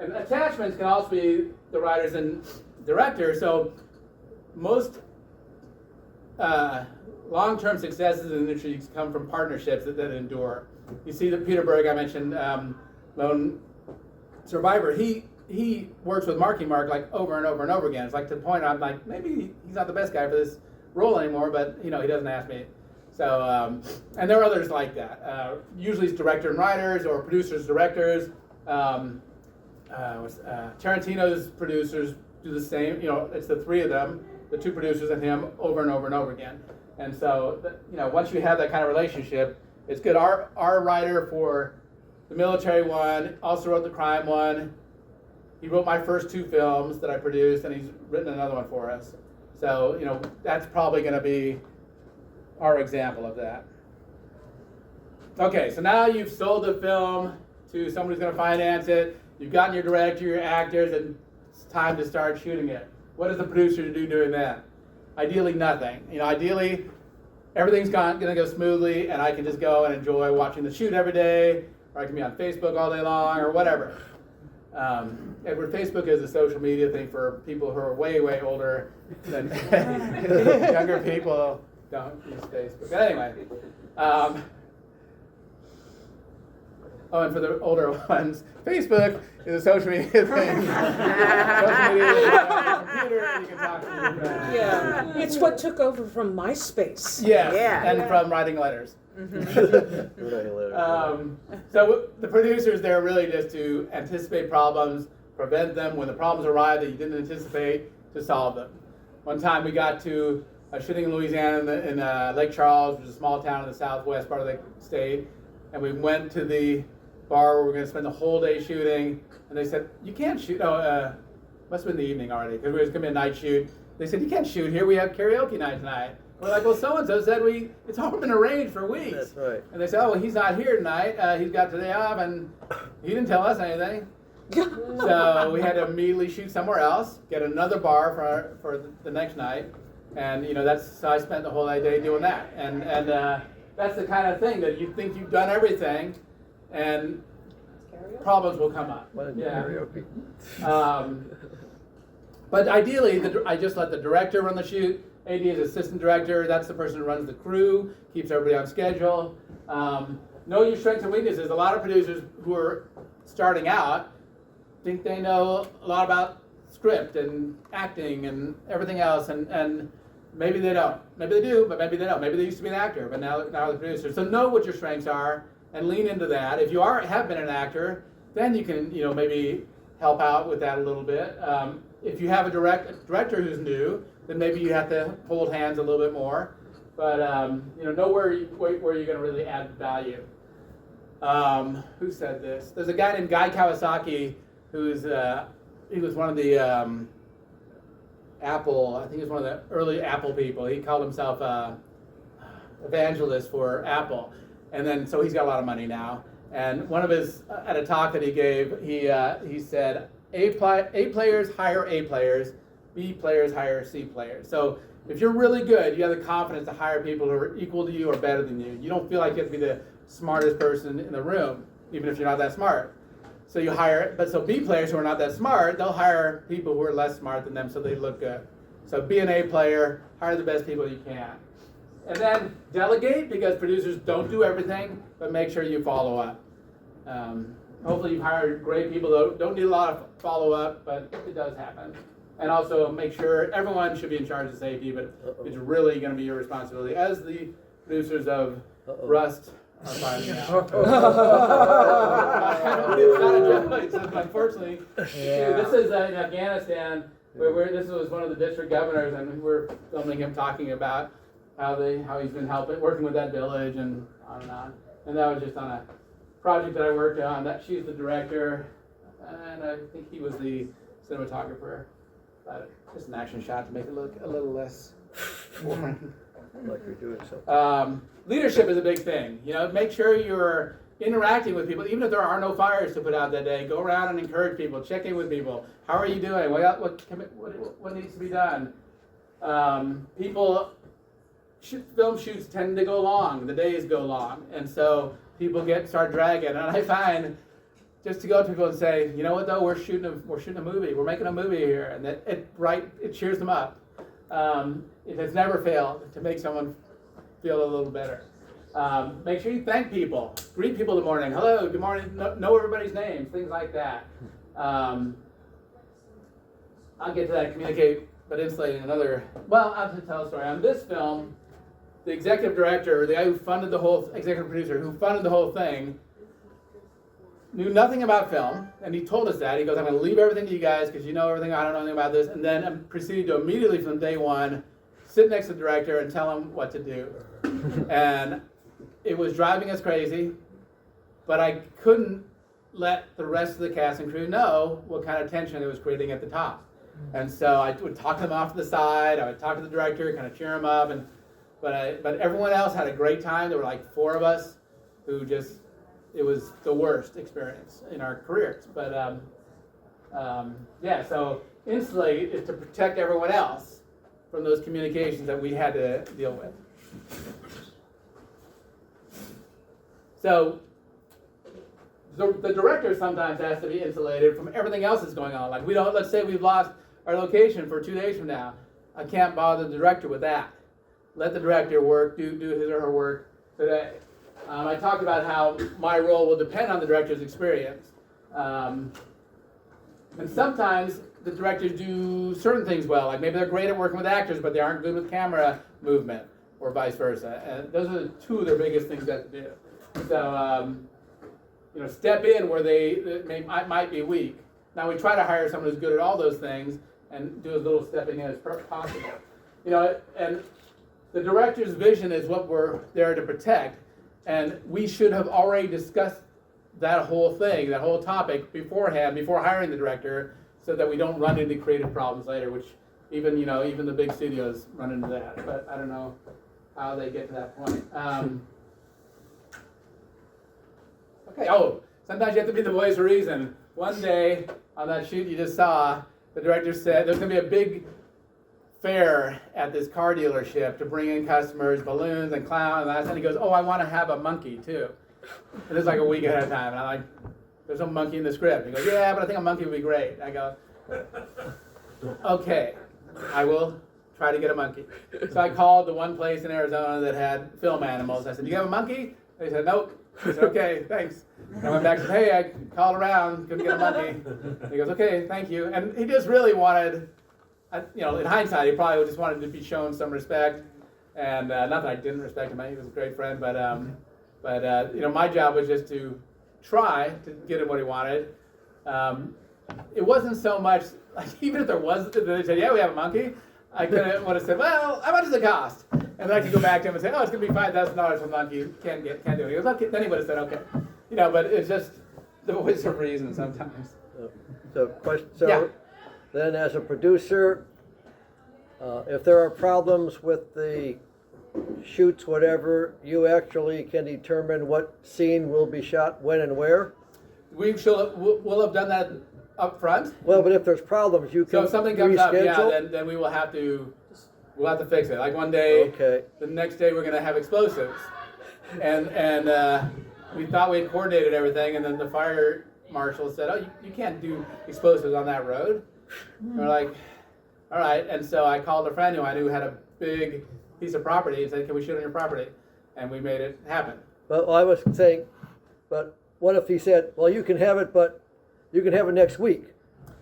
And attachments can also be the writers and directors. So most long-term successes in the industry come from partnerships that endure. You see that Peter Berg, I mentioned, Lone Survivor. He works with Marky Mark like over and over and over again. It's like to the point I'm like, maybe he's not the best guy for this role anymore, but he doesn't ask me. So, and there are others like that. Usually it's director and writers or producers, directors. Tarantino's producers do the same. It's the three of them, the two producers and him, over and over and over again. And so, once you have that kind of relationship, it's good. Our writer for the military one also wrote the crime one. He wrote my first 2 films that I produced, and he's written another one for us. So, that's probably going to be our example of that. Okay, so now you've sold the film to someone who's going to finance it. You've gotten your director, your actors, and it's time to start shooting it. What does the producer do during that? Ideally, nothing. Ideally, everything's going to go smoothly, and I can just go and enjoy watching the shoot every day, or I can be on Facebook all day long, or whatever. Edward, Facebook is a social media thing for people who are way, way older than younger people don't use Facebook. But anyway, and for the older ones, Facebook is a social media thing. Social media is a computer, and you can talk to your friends. Yeah, it's what took over from MySpace. Yes, and from writing letters. So the producers there really just to anticipate problems, prevent them when the problems arrive that you didn't anticipate, to solve them. One time we got to a shooting in Louisiana in Lake Charles, which is a small town in the southwest part of the state, and we went to the bar where we were going to spend the whole day shooting, and they said, you can't shoot. Must have been the evening already, because it was going to be a night shoot. They said, you can't shoot here, we have karaoke night tonight. We're like, well, so-and-so said it's all been arranged for weeks. That's right. And they said, oh, well, he's not here tonight. He's got today off, and he didn't tell us anything. So we had to immediately shoot somewhere else, get another bar for the next night. And, so I spent the whole day doing that. And that's the kind of thing that you think you've done everything, and problems will come up. Karaoke. But ideally, I just let the director run the shoot. AD is assistant director. That's the person who runs the crew, keeps everybody on schedule. Know your strengths and weaknesses. A lot of producers who are starting out think they know a lot about script and acting and everything else, and maybe they don't. Maybe they do, but maybe they don't. Maybe they used to be an actor, but now they're the producer. So know what your strengths are and lean into that. If you have been an actor, then you can maybe help out with that a little bit. If you have a director who's new, then maybe you have to hold hands a little bit more. But know where you're going to really add value. Who said this? There's a guy named Guy Kawasaki who's he was one of the Apple. I think he was one of the early Apple people. He called himself evangelist for Apple, and then so he's got a lot of money now. And one of his at a talk that he gave, he said A players hire A players, B players hire C players. So if you're really good, you have the confidence to hire people who are equal to you or better than you. You don't feel like you have to be the smartest person in the room, even if you're not that smart. So you hire, but so B players who are not that smart, they'll hire people who are less smart than them so they look good. So be an A player, hire the best people you can. And then delegate, because producers don't do everything, but make sure you follow up. Hopefully you've hired great people that don't need a lot of follow up, but it does happen. And also make sure everyone should be in charge of safety, but it's really going to be your responsibility as the producers of Rust are finding out. It's not a joke. It's just, unfortunately, this is in Afghanistan, where this was one of the district governors, and we're filming him talking about how he's been working with that village and on and on. And that was just on a project that I worked on. That she's the director, and I think he was the cinematographer. But just an action shot to make it look a little less boring. Like you're doing something. Leadership is a big thing. Make sure you're interacting with people, even if there are no fires to put out that day. Go around and encourage people. Check in with people. How are you doing? What needs to be done? Film shoots tend to go long. The days go long, and so people start dragging. And I find just to go to people and say, you know what though, we're shooting a movie. We're making a movie here, and it cheers them up. It has never failed to make someone feel a little better. Make sure you thank people. Greet people in the morning. Hello, good morning. Know everybody's names, things like that. I'll get to that, communicate, but insulate in another. Well, I'll have to tell a story. On this film, the executive director, the guy who funded executive producer who funded the whole thing, knew nothing about film, and he told us that. He goes, I'm going to leave everything to you guys because you know everything, I don't know anything about this, and then proceeded to immediately from day one sit next to the director and tell him what to do. And it was driving us crazy, but I couldn't let the rest of the cast and crew know what kind of tension it was creating at the top. And so I would talk them off to the side, I would talk to the director, kind of cheer him up, but everyone else had a great time. There were like 4 of us who it was the worst experience in our careers. But so insulate is to protect everyone else from those communications that we had to deal with. So the director sometimes has to be insulated from everything else that's going on. Like let's say we've lost our location for 2 days from now. I can't bother the director with that. Let the director do his or her work today. I talked about how my role will depend on the director's experience. And sometimes the directors do certain things well, like maybe they're great at working with actors, but they aren't good with camera movement, or vice versa. And those are 2 of their biggest things they have to do. So, step in where they might be weak. Now we try to hire someone who's good at all those things and do as little stepping in as possible. And the director's vision is what we're there to protect. And we should have already discussed that whole thing, that whole topic beforehand, before hiring the director, so that we don't run into creative problems later, which even the big studios run into that. But I don't know how they get to that point. Okay, sometimes you have to be the voice of reason. One day on that shoot you just saw, the director said there's going to be a big fair at this car dealership to bring in customers, balloons and clowns, and he goes, I want to have a monkey too. And it's like a week ahead of time, and I'm like, there's no monkey in the script. He goes, yeah, but I think a monkey would be great. I go, okay, I will try to get a monkey. So I called the one place in Arizona that had film animals. I said, do you have a monkey? They said, nope. I said, okay, thanks. I went back and said, hey, I called around, couldn't get a monkey. He goes, okay, thank you. And he just really wanted, in hindsight, he probably just wanted to be shown some respect. And not that I didn't respect him, he was a great friend, but my job was just to try to get him what he wanted. it wasn't so much, like, even if there was, they said, yeah, we have a monkey, I couldn't would have said, well, how much does it cost? And then I could go back to him and say, oh, it's going to be $5,000 for the monkey. Can't do it. He goes, okay. Then he would have said, okay. You know, but it's just the voice of reason sometimes. So then as a producer, if there are problems with the shoots, whatever, you actually can determine what scene will be shot when and where? We'll have done that up front. Well, but if there's problems, you So can if something comes up, reschedule? then we will have to, we'll have to fix it. Like one day, Okay. the next day we're going to have explosives. And we thought we had coordinated everything, and then the fire marshal said, oh, you can't do explosives on that road. And we're like, all right. And so I called a friend who I knew had a big piece of property and said, can we shoot on your property? And we made it happen. Well, I was saying, but what if he said, well, you can have it, but you can have it next week?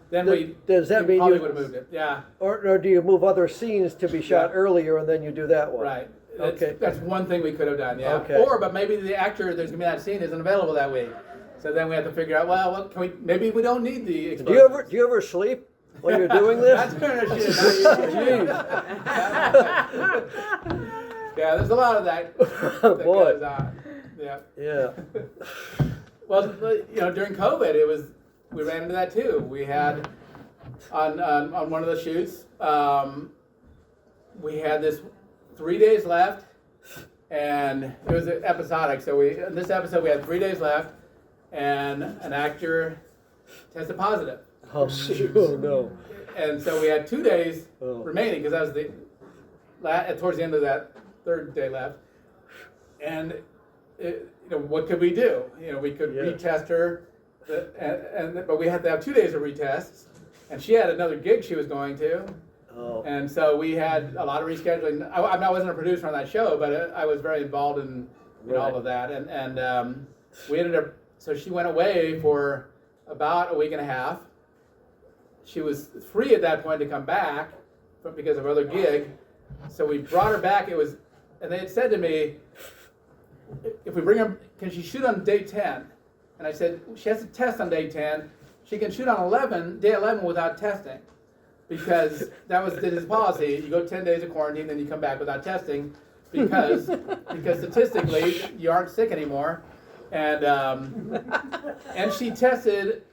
Then Does that we mean probably you- would have moved it. Yeah, Or do you move other scenes to be shot Yeah. earlier and then you do that one? right. Okay. That's one thing we could have done, yeah. Okay. But maybe the actor there's gonna be that scene isn't available that week. So then we have to figure out, well, what can we? Maybe we don't need the Do explosives. you ever sleep when you're doing this? That's during our shoot. Yeah, there's a lot of that Boy. goes on. Yeah. Yeah. Well, during COVID, we ran into that too. We had on one of the shoots, we had this 3 days left, and it was episodic. So in this episode we had 3 days left, and an actor tested positive. Oh, no. And so we had 2 days Oh. remaining because that was towards the end of that third day left. And what could we do? We could Yeah. retest her, but we had to have 2 days of retests. And she had another gig she was going to, Oh. and so we had a lot of rescheduling. I wasn't a producer on that show, but I was very involved in all Right. of that. And we ended up. So she went away for about a week and a half. She was free at that point to come back, because of her other gig. So we brought her back. And they had said to me, if we bring her, can she shoot on day 10? And I said, she has to test on day 10. She can shoot on day 11 without testing, because that was his policy. You go 10 days of quarantine, then you come back without testing, because statistically you aren't sick anymore. And she tested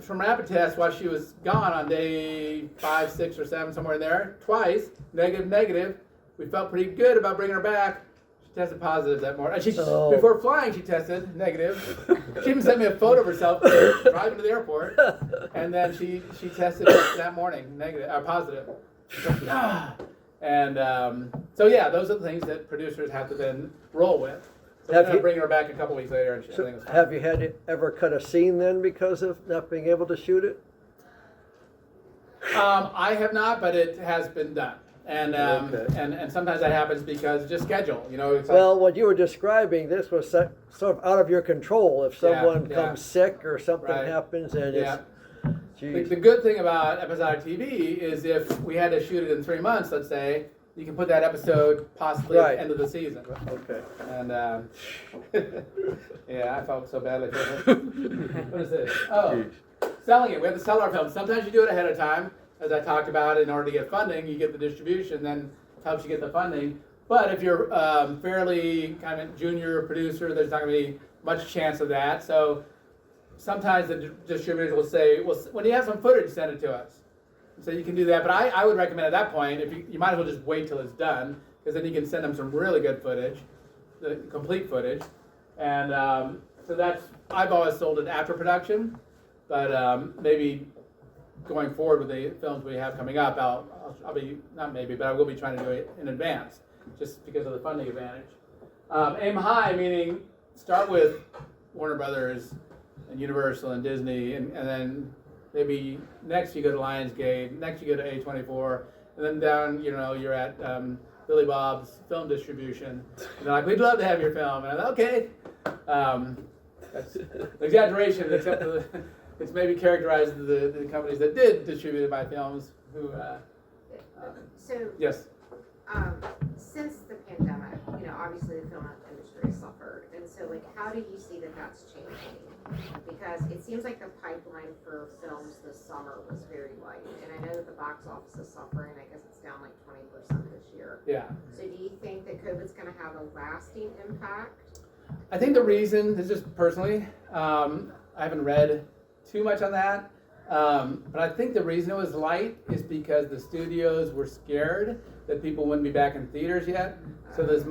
from rapid test while she was gone on day 5, 6, or 7, somewhere in there, twice, negative. We felt pretty good about bringing her back. She tested positive that morning. And before flying, she tested negative. She even sent me a photo of herself driving to the airport, and then she tested that morning positive. And so yeah, those are the things that producers have to then roll with. So we're going to bring her back a couple weeks later, and everything was fine. Have you had to ever cut a scene then because of not being able to shoot it? I have not, but it has been done. And Okay. and sometimes that happens because just schedule. It's Well, what you were describing, this was sort of out of your control. If someone Yeah. comes sick or something Right. happens, and Yeah. The geez. good thing about episodic TV is if we had to shoot it in 3 months, let's say, you can put that episode possibly at Right. the end of the season. Okay. And yeah, I felt so badly for it. What is this? Oh, selling it. We have to sell our films. Sometimes you do it ahead of time, as I talked about. In order to get funding, you get the distribution, then it helps you get the funding. But if you're fairly kind of junior producer, there's not going to be much chance of that. So sometimes the distributors will say, well, when you have some footage, send it to us. So you can do that. But I would recommend at that point, if you might as well just wait till it's done, because then you can send them some really good footage, the complete footage. And so I've always sold it after production, but maybe going forward with the films we have coming up, I'll be, not maybe, but I will be trying to do it in advance, just because of the funding advantage. Aim high, meaning start with Warner Brothers and Universal and Disney, and then maybe next you go to Lionsgate, next you go to A24, and then down, you're at Billy Bob's Film Distribution. And they're like, we'd love to have your film. And I'm like, okay. That's an exaggeration, except for it's maybe characterized the companies that did distribute my films who, So, yes. since the pandemic, obviously the film industry has suffered, and So like, how do you see that that's changing? Because it seems like the pipeline for films this summer was very light, and I know that the box office is suffering. I guess it's down like 20% this year. Yeah. So do you think that COVID's going to have a lasting impact? I think the reason, this is just personally, I haven't read too much on that, but I think the reason it was light is because the studios were scared that people wouldn't be back in theaters yet. So there's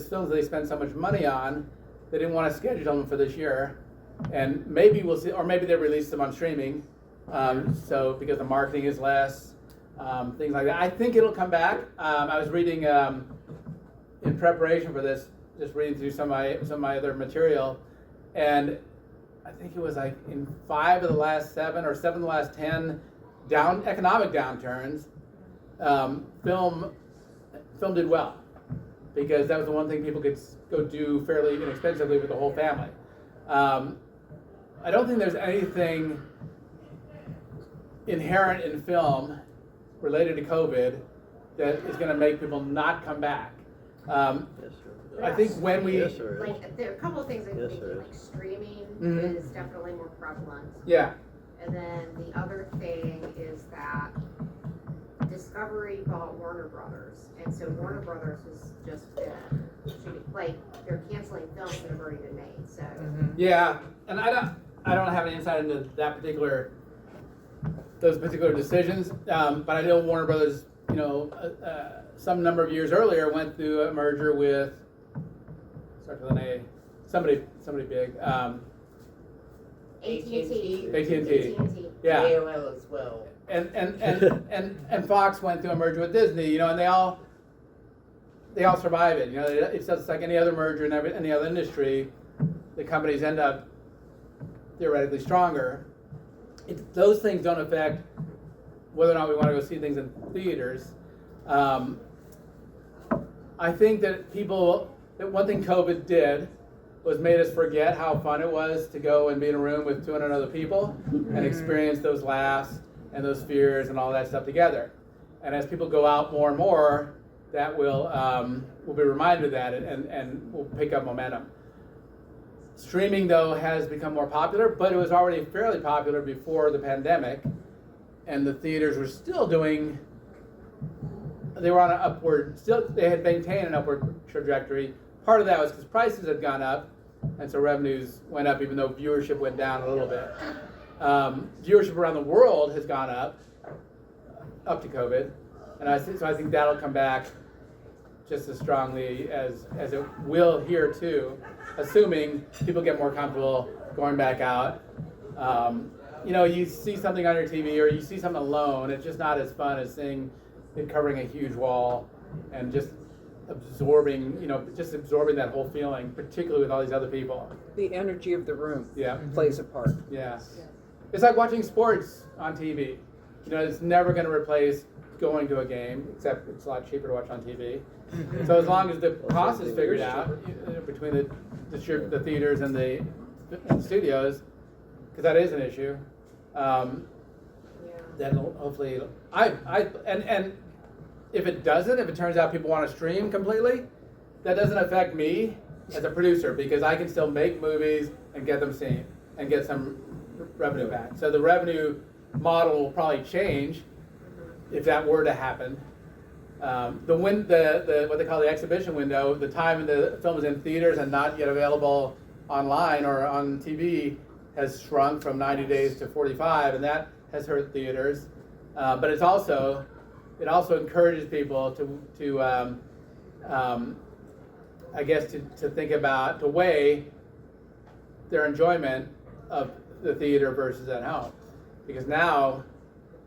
films they spent so much money on, they didn't want to schedule them for this year. And maybe we'll see, or maybe they release them on streaming. So because the marketing is less, things like that. I think it'll come back. I was reading in preparation for this, just reading through some of my other material, and I think it was like in 5 of the last 7 or 7 of the last 10 economic downturns, film did well, because that was the one thing people could go do fairly inexpensively with the whole family. I don't think there's anything inherent in film related to COVID that is going to make people not come back. Yes, sir. I think when we Yes, sir. Like, there are a couple of things I'm Yes, thinking, there like streaming Mhm. is definitely more prevalent. yeah. And then the other thing is that Discovery bought Warner Brothers, and so Warner Brothers has just been shooting, like, they're canceling films that have already been made, so. Yeah, and I don't have any insight into those particular decisions, but I know Warner Brothers, some number of years earlier went through a merger with, starts with an A, somebody big, AT&T. AT&T. Yeah, AOL as well. and Fox went through a merger with Disney, and they all survive it. It's just like any other merger in any other industry. The companies end up theoretically stronger. Those things don't affect whether or not we want to go see things in theaters. I think that one thing COVID did was made us forget how fun it was to go and be in a room with 200 other people and experience those laughs and those fears and all that stuff together. And as people go out more and more, that we'll be reminded of that and we'll pick up momentum. Streaming, though, has become more popular, but it was already fairly popular before the pandemic, and the theaters were still they were on an upward, they had maintained an upward trajectory. Part of that was because prices had gone up, and so revenues went up even though viewership went down a little bit. Viewership around the world has gone up to COVID, and so I think that'll come back just as strongly as it will here too, assuming people get more comfortable going back out. You see something on your TV or you see something alone, it's just not as fun as seeing it covering a huge wall and just absorbing that whole feeling, particularly with all these other people. The energy of the room Yeah. plays a part. Yeah. It's like watching sports on TV. It's never going to replace going to a game, except it's a lot cheaper to watch on TV. So as long as the cost is figured out between the theaters and the studios, because that is an issue, then hopefully and if it turns out people want to stream completely, that doesn't affect me as a producer because I can still make movies and get them seen and get some revenue back. So the revenue model will probably change if that were to happen. The what they call the exhibition window, the time the film is in theaters and not yet available online or on TV, has shrunk from 90 days to 45, and that has hurt theaters. But it also encourages people to think about, to weigh their enjoyment of the theater versus at home. Because now,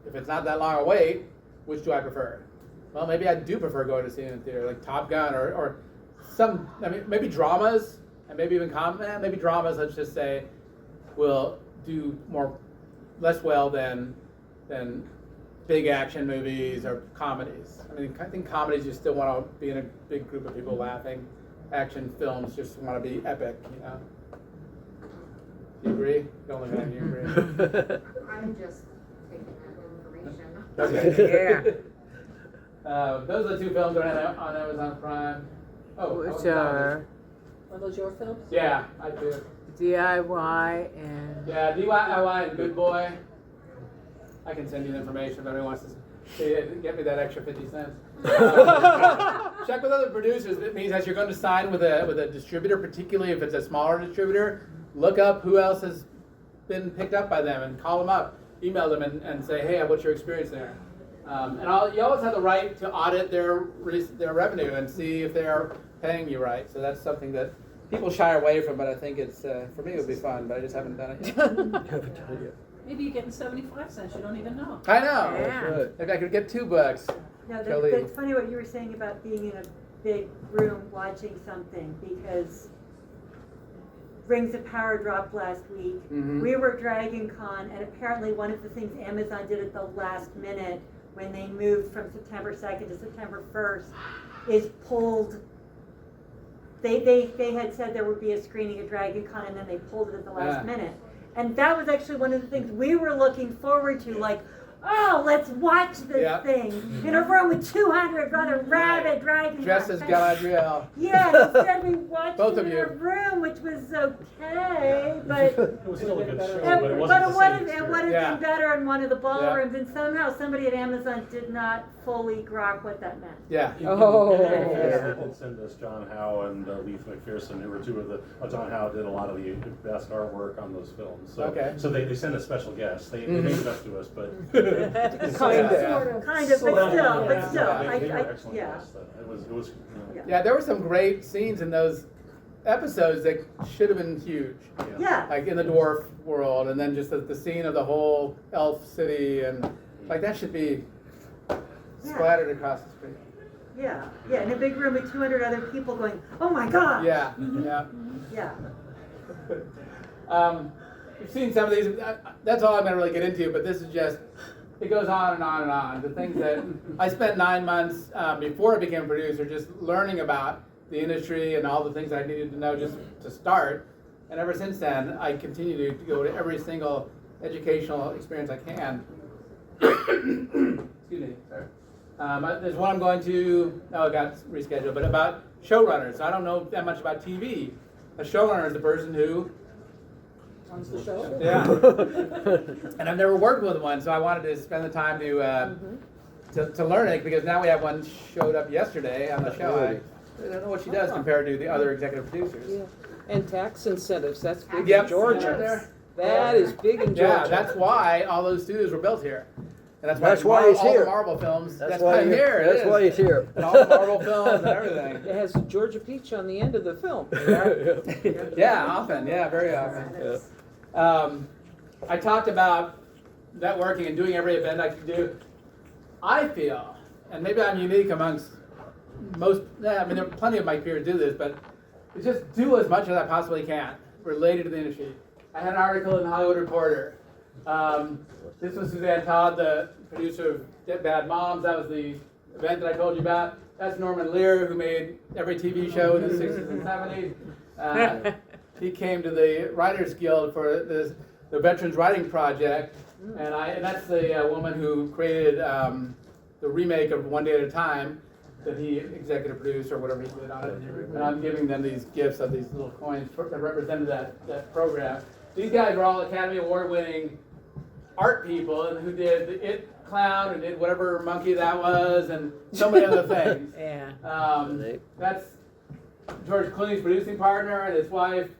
if it's not that long a wait, which do I prefer? Well, maybe I do prefer going to see it in theater, like Top Gun or some, maybe dramas, and maybe even maybe dramas, let's just say, will do less well than big action movies or comedies. I think comedies, you still want to be in a big group of people laughing. Action films just want to be epic, Do you agree? Don't look at me, you agree? I'm just taking that information. Okay. Yeah. Those are the two films that are on Amazon Prime. Which are Are those your films? Yeah, I do. DIY and. Yeah, DIY and Good Boy. I can send you the information if anyone wants to see it. Get me that extra 50 cents. Check with other producers. It means that you're going to sign with a distributor, particularly if it's a smaller distributor. Look up who else has been picked up by them and call them up, email them and say, hey, what's your experience there? You always have the right to audit their revenue and see if they're paying you right. So that's something that people shy away from, but I think it's for me it would be fun, but I just haven't done it yet. Maybe you're getting 75 cents, you don't even know. I know. Yeah. If I could get $2. No, Kelly. that's funny what you were saying about being in a big room watching something, because Rings of Power dropped last week. Mhm. We were at Dragon Con, and apparently one of the things Amazon did at the last minute when they moved from September 2nd to September 1st is pulled. They had said there would be a screening at Dragon Con, and then they pulled it at the last minute. And that was actually one of the things we were looking forward to, like, oh, let's watch this thing in a room with 200 rather rabid dragons. Dressed as Galadriel. Yeah, instead we watched Both it of in you. a room, which was okay, but It was still a good show, it, but it but wasn't it the would same have experience. been better in one of the ballrooms, and somehow somebody at Amazon did not fully grok what that meant. Yeah. Oh. They did send us John Howe and Leith McPherson, who were two of the. John Howe did a lot of the best artwork on those films. So, Okay. So they sent us special guests. They made the best to us, but Kind of, but still, They were I excellent yeah. guests. It was. Yeah, there were some great scenes in those episodes that should have been huge. Yeah. Like in the dwarf world, and then just the scene of the whole elf city, and like that should be splattered across the screen. Yeah, in a big room with 200 other people going, oh my God. Yeah, Yeah. We've seen some of these. That's all I'm going to really get into, but this is just, it goes on and on and on. The things that I spent 9 months before I became a producer just learning about the industry and all the things I needed to know just to start. And ever since then, I continue to go to every single educational experience I can. Excuse me, sorry. There's one I'm going to, it got rescheduled, but about showrunners. I don't know that much about TV. A showrunner is the person who Runs the show? yeah. And I've never worked with one, so I wanted to spend the time to learn it, because now we have one showed up yesterday on the show. I don't know what she does compared to the other executive producers. Yeah. And tax incentives, that's big Yep. in Georgia. Yeah. That is big in Yeah, Georgia. that's why all those studios were built here. And That's why he's all here. the Marvel films. That's why why I'm here. it That's is. why he's here. And all the Marvel films and everything. It has a Georgia peach on the end of the film. Yeah, often. Yeah, very often. I talked about networking and doing every event I can do. I feel, and maybe I'm unique amongst most, I mean, there are plenty of my peers do this, but just do as much as I possibly can related to the industry. I had an article in the Hollywood Reporter. This was Suzanne Todd, the producer of Bad Moms. That was the event that I told you about. That's Norman Lear, who made every TV show in the 60s and 70s. He came to the Writers Guild for the Veterans Writing Project, and that's the woman who created the remake of One Day at a Time that he executive produced or whatever he did on it. And I'm giving them these gifts of these little coins that represented that program. These guys are all Academy Award winning art people, and who did the It Clown and did whatever monkey that was, and so many other things. Yeah. That's George Clooney's producing partner and his wife,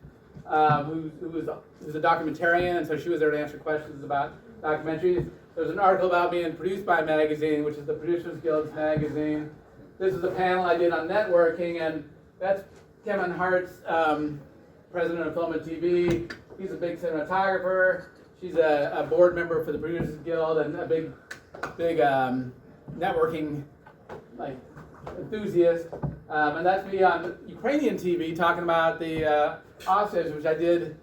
who's a documentarian, and so she was there to answer questions about documentaries. There's an article about being produced by a magazine, which is the Producers Guild's magazine. This is a panel I did on networking, and that's Kevin Hart's president of Film and TV. He's a big cinematographer. She's a board member for the Producers Guild and a big networking enthusiast. And that's me on Ukrainian TV talking about the Oscars, which I did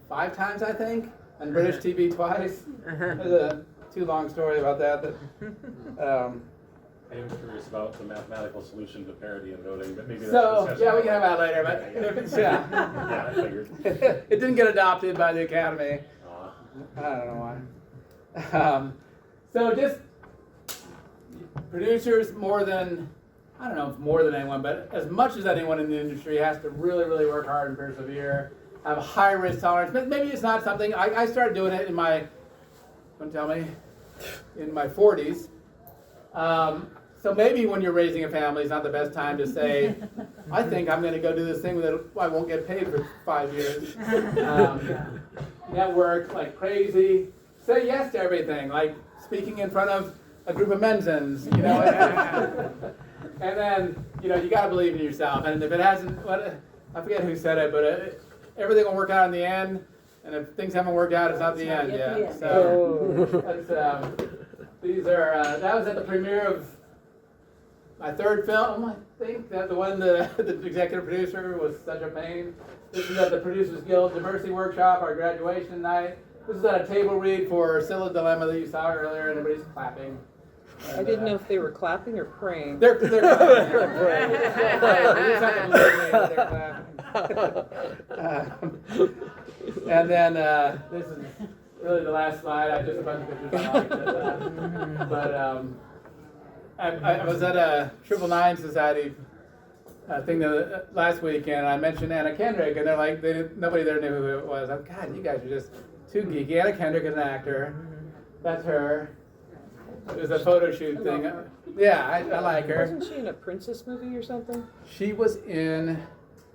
5 times, I think, and British TV twice. There's a too long story about that. I am curious about the mathematical solution to parity and voting, but maybe that's So, a discussion. yeah, we can have that later, but yeah. Yeah, I figured. It didn't get adopted by the Academy. I don't know why. So just producers more than I don't know if more than anyone, but as much as anyone in the industry has to really, really work hard and persevere, have a high risk tolerance. Maybe it's not something, I started doing it in my, don't tell me, in my 40s. So maybe when you're raising a family, it's not the best time to say, I think I'm going to go do this thing that I won't get paid for 5 years. Network like crazy. Say yes to everything, like speaking in front of a group of Mensans, you know. And then, you know, you got to believe in yourself. And if it hasn't, I forget who said it, but everything will work out in the end. And if things haven't worked out, it's not the end yet. So that's, these are, that was at the premiere of my third film, I think. That the one the executive producer was such a pain. This is at the Producers Guild Diversity Workshop, our graduation night. This is at a table read for Scylla's Dilemma that you saw earlier, and everybody's clapping. And, I didn't know if they were clapping or praying. They're clapping. You just have to believe me that they're clapping. And then this is really the last slide. I just a bunch of pictures I liked. I was at a 999 Society thing last week, and I mentioned Anna Kendrick, and they're like, nobody there knew who it was. I'm, God, you guys are just too geeky. Anna Kendrick is an actor. That's her. It was a photo shoot thing. Yeah, I like her. Wasn't she in a princess movie or something? She was in,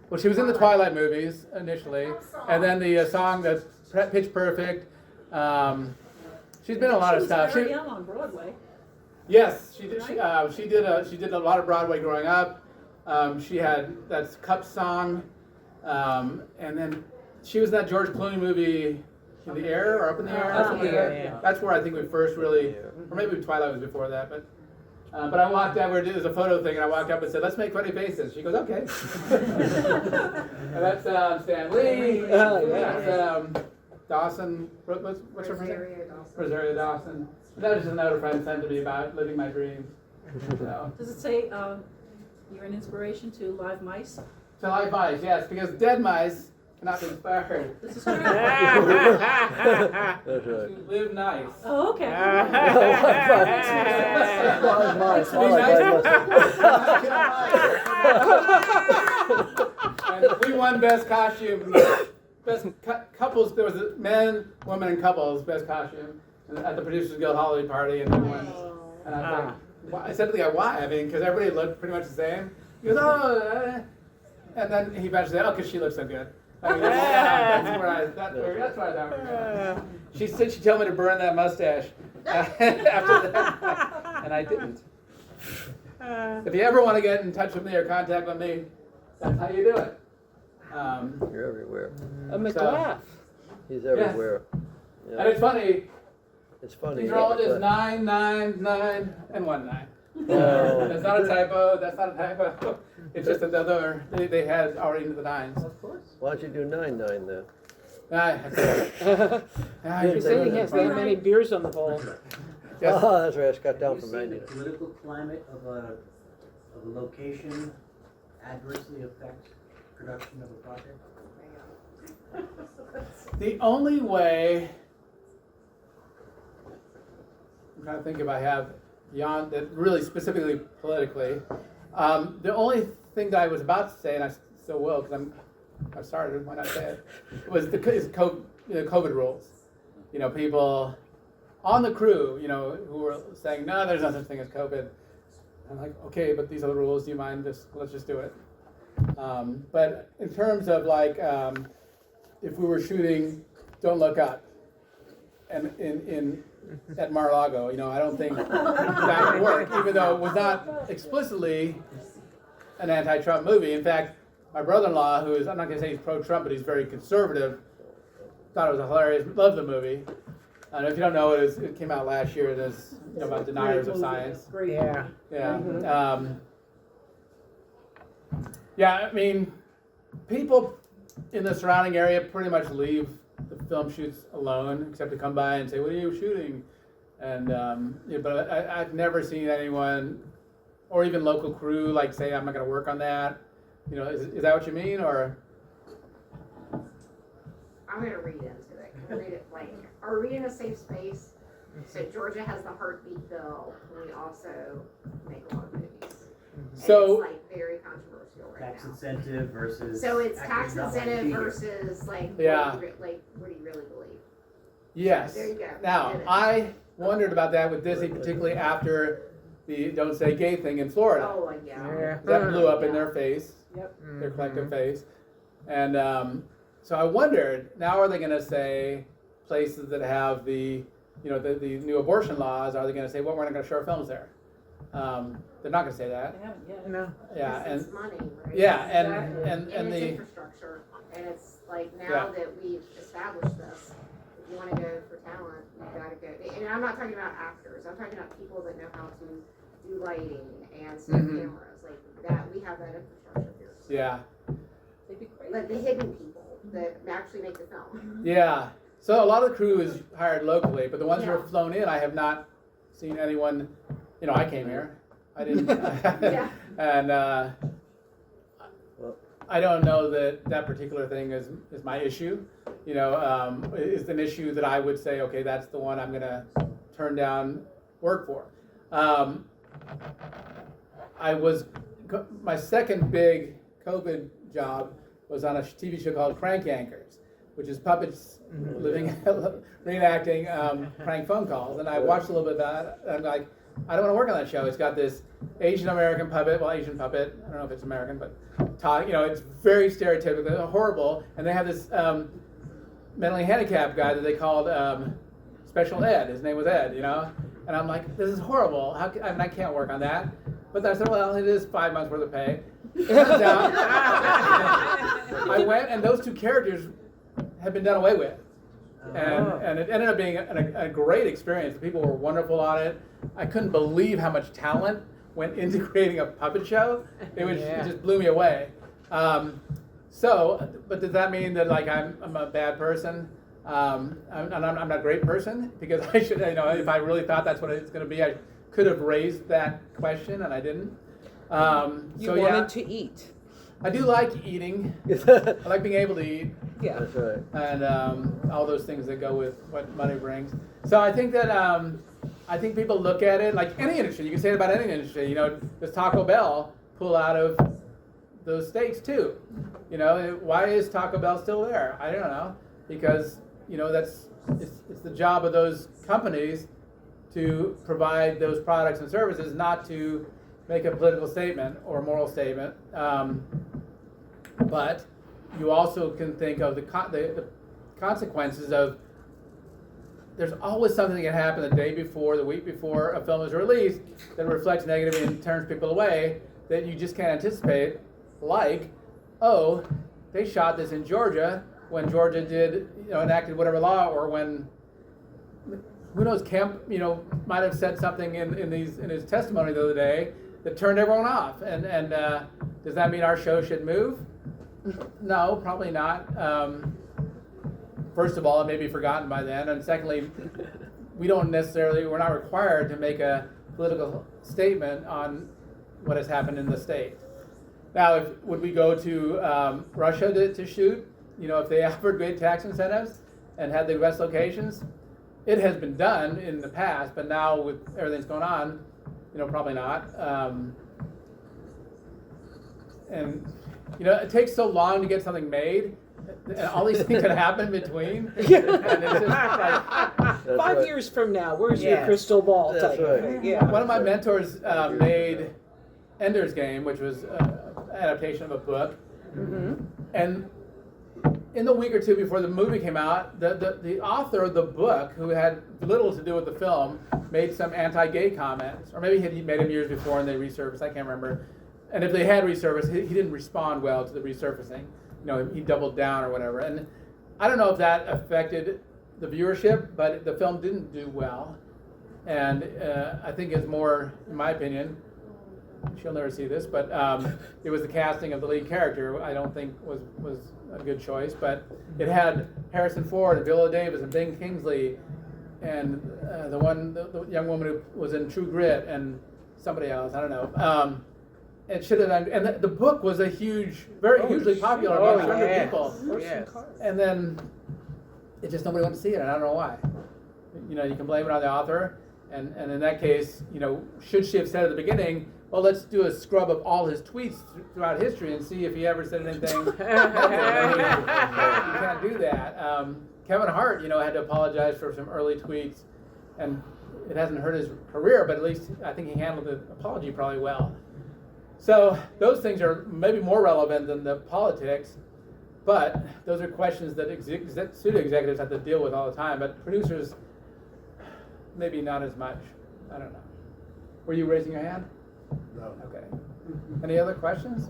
well, she was in the Twilight movies initially, and then the song that's Pitch Perfect. She's been in a lot of stuff. She was very young on Broadway. Yes, she did. She did a lot of Broadway growing up. She had that's Cup Song, and then she was in that George Clooney movie, In the Air or Up in the Air. Up in the Air, yeah. That's where I think we first really, or maybe Twilight was before that, but I walked up. There was a photo thing, and I walked up and said, "Let's make funny faces." She goes, "Okay." And that's Stan Lee. That's Dawson. What's her name? Rosario Dawson. And that was just another friend sent to me about living my dreams. So. Does it say you're an inspiration to live mice? To live mice, yes, because dead mice cannot be inspired. This is true. That's right. To live nice. Oh, okay. And we won best costume, best couples. There was a men, women, and couples best costume at the Producers Guild holiday party, and everyone. And I was like, why? I said to the guy, "Why?" I mean, because everybody looked pretty much the same. He goes, "Oh," and then he eventually said, "Oh, because she looks so good." I mean, that's where I thought we were going. She said she'd tell me to burn that mustache after that, and I didn't. If you ever want to get in touch with me or contact with me, that's how you do it. You're everywhere. A McLaugh. He's everywhere. And Yeah. it's funny. It's funny. These are all just 9, 9, 9, and 1 9. Oh. That's not a typo. That's not a typo. It's just another. They had already into the 9s. Of course. Why don't you do 9-9 then? You say he has that many beers on the bowl. Yes. Oh, that's right. It's got down Have you from seen 90. the political climate of a location adversely affect production of a project? The only way, I'm trying to think if I have beyond that, really specifically politically. The only thing that I was about to say, and I still will, because I started. Why not say it? Was is COVID rules. You know, people on the crew, you know, who were saying, "No, there's no such thing as COVID." I'm like, "Okay, but these are the rules. Do you mind? Let's just do it." But in terms of like, if we were shooting "Don't Look Up," and at Mar-a-Lago, you know, I don't think that would work, even though it was not explicitly an anti-Trump movie. In fact, my brother-in-law, who is, I'm not going to say he's pro-Trump, but he's very conservative, thought it was hilarious, loved the movie. And if you don't know, it came out last year. It's about deniers of science. Yeah. Yeah. Yeah, I mean, people in the surrounding area pretty much leave the film shoots alone, except to come by and say, "What are you shooting?" And but I've never seen anyone, or even local crew, like say, "I'm not going to work on that." You know, is that what you mean, or? I'm gonna read into it. Can I read it blank? Are we in a safe space? So Georgia has the heartbeat bill, and we also make a lot of movies. So- And it's like very controversial right Tax now. incentive versus. So it's actors tax not wanting to incentive be here. versus like, Yeah. what do you really believe? Yes. There you go. Now, Did it. I wondered about that with Disney, particularly after the Don't Say Gay thing in Florida. Oh, yeah. That blew up in their face, Yep. their collective face. And so I wondered, now are they going to say places that have the new abortion laws, are they going to say, well, we're not going to show our films there? They're not going to say that. They haven't yet. No. Yeah, Because and it's money, right? yeah, Exactly. and And it's the infrastructure, and it's like now Yeah. that we've established this, if you wanna go for talent, you gotta go, and I'm not talking about actors, I'm talking about people that know how to do lighting and set Mhm. cameras, like that, we have that infrastructure here. yeah, They'd be crazy. Like the hidden people that actually make the film. yeah. So a lot of the crew is hired locally, but the ones who are Yeah. flown in, I have not seen anyone. I came here. I didn't. Yeah. And Well- I don't know that particular thing is my issue. Is an issue that I would say, okay, that's the one I'm gonna turn down work for. My second big COVID job was on a TV show called Crank Yankers, which is puppets living, reenacting prank phone calls. And I watched a little bit of that, and I'm like, I don't want to work on that show. It's got this Asian American puppet, Asian puppet. I don't know if it's American, but it's very stereotypical, horrible. And they have this mentally handicapped guy that they called Special Ed. His name was Ed, And I'm like, this is horrible. I can't work on that. But I said, well, it is 5 months worth of pay. Turns out, I went, and those two characters had been done away with. And it ended up being a great experience. The people were wonderful on it. I couldn't believe how much talent went into creating a puppet show. It just blew me away. But does that mean that I'm a bad person? I'm not a great person because I should, if I really thought that's what it's going to be, I could have raised that question and I didn't. You wanted to eat. I do like eating. I like being able to eat. Yeah. That's right. And all those things that go with what money brings. So I think that I think people look at it like any industry. You can say it about any industry. Does Taco Bell pull out of those steaks too? Why is Taco Bell still there? I don't know, because it's the job of those companies to provide those products and services, not to make a political statement or moral statement. But you also can think of the consequences of. There's always something that can happen the day before, the week before a film is released that reflects negatively and turns people away that you just can't anticipate. Like, they shot this in Georgia when Georgia did, enacted whatever law, or when, who knows, Kemp, might have said something in his testimony the other day that turned everyone off. And does that mean our show should move? No, probably not. First of all, it may be forgotten by then, and secondly, we're not required to make a political statement on what has happened in the state. Now, would we go to Russia to shoot? If they offered great tax incentives and had the best locations? It has been done in the past, but now with everything that's going on, probably not. And it takes so long to get something made, and all these things can happen in between. And it's just like, That's 5 right. years from now, where's your Yes. crystal ball? That's type of right. thing. Yeah. one of my mentors made Ender's Game, which was an adaptation of a book. Mm-hmm. And in the week or two before the movie came out, the author of the book, who had little to do with the film, made some anti-gay comments. Or maybe he made them years before and they resurfaced, I can't remember. And if they had resurfaced, he didn't respond well to the resurfacing. He doubled down or whatever. And I don't know if that affected the viewership, but the film didn't do well. And I think it's more, in my opinion, she'll never see this, but it was the casting of the lead character. I don't think was a good choice, but it had Harrison Ford and Viola Davis and Ben Kingsley, and the young woman who was in True Grit, and somebody else. I don't know. It should have done, and the book was very hugely popular among younger people. Yes. And then nobody went to see it, and I don't know why. You can blame it on the author. And in that case, you know, should she have said at the beginning, well, let's do a scrub of all his tweets throughout history and see if he ever said anything. You can't do that. Kevin Hart, you know, had to apologize for some early tweets, and it hasn't hurt his career, but at least I think he handled the apology probably well. So those things are maybe more relevant than the politics, but those are questions that studio executives have to deal with all the time, but producers, maybe not as much. I don't know. Were you raising your hand? No. Okay. Any other questions?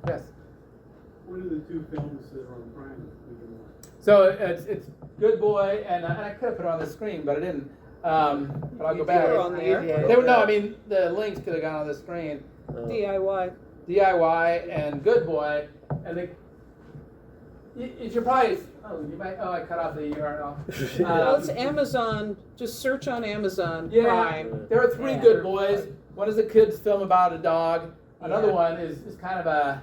Yes. What are the two films that are on Prime? So it's Good Boy, and I could have put it on the screen, but I didn't. But I'll go back. They were on there. They were, no, I mean the links could have gone on the screen. DIY. DIY and Good Boy, and you should probably. I cut off the URL. Well, it's Amazon. Just search on Amazon Yeah, Prime. there are three Good Boys. One is a kid's film about a dog. Another one is kind of a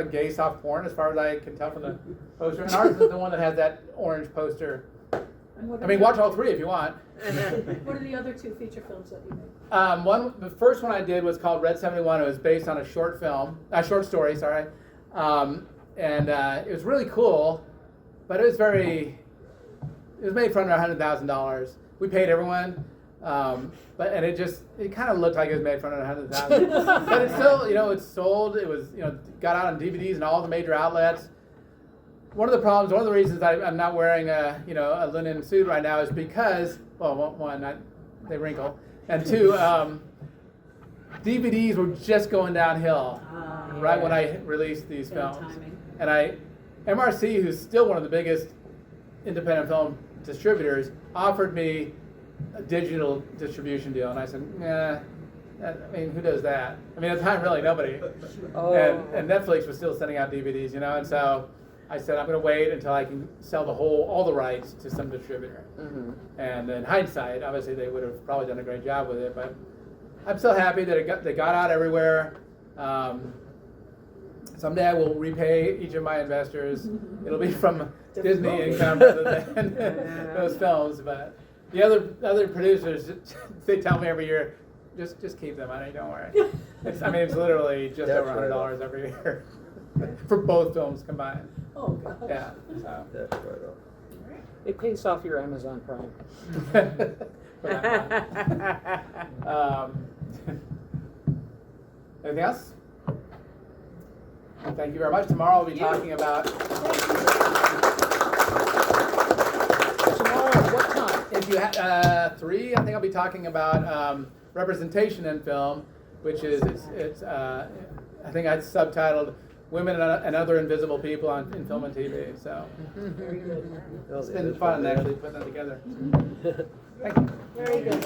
gay soft porn, as far as I can tell from the poster. And ours is the one that has that orange poster. I mean, watch all three if you want. What are the other two feature films that you made? The first one I did was called Red 71. It was based on a short story, sorry. And it was really cool, but it was made for under $100,000. We paid everyone, and it kind of looked like it was made for under $100,000. But it's still, you know, it's sold. It was, you know, got out on DVDs and all the major outlets. One of the reasons I'm not wearing a linen suit right now is because, well, one, they wrinkle, and two, DVDs were just going downhill right when I released these films. And MRC, who's still one of the biggest independent film distributors, offered me a digital distribution deal, and I said, I mean, who does that? I mean, at the time, really nobody. Oh. And Netflix was still sending out DVDs, you know, and so I said, I'm going to wait until I can sell all the rights to some distributor. Mm-hmm. And in hindsight, obviously they would have probably done a great job with it, but I'm still happy that they got out everywhere. Someday I will repay each of my investors. It'll be from Disney income rather than those films. But the other producers, they tell me every year, just keep the money, don't worry. It's literally just That's over $100 every year for both films combined. Oh, gosh. Yeah. So. That's right on. It pays off your Amazon Prime. Anything else? Well, thank you very much. Tomorrow we'll be talking about. Tomorrow, what time? If you 3, I think I'll be talking about representation in film, which is I think I subtitled "Women and Other Invisible People in Film and TV." So it's been fun actually putting that together. Thank you. Very good.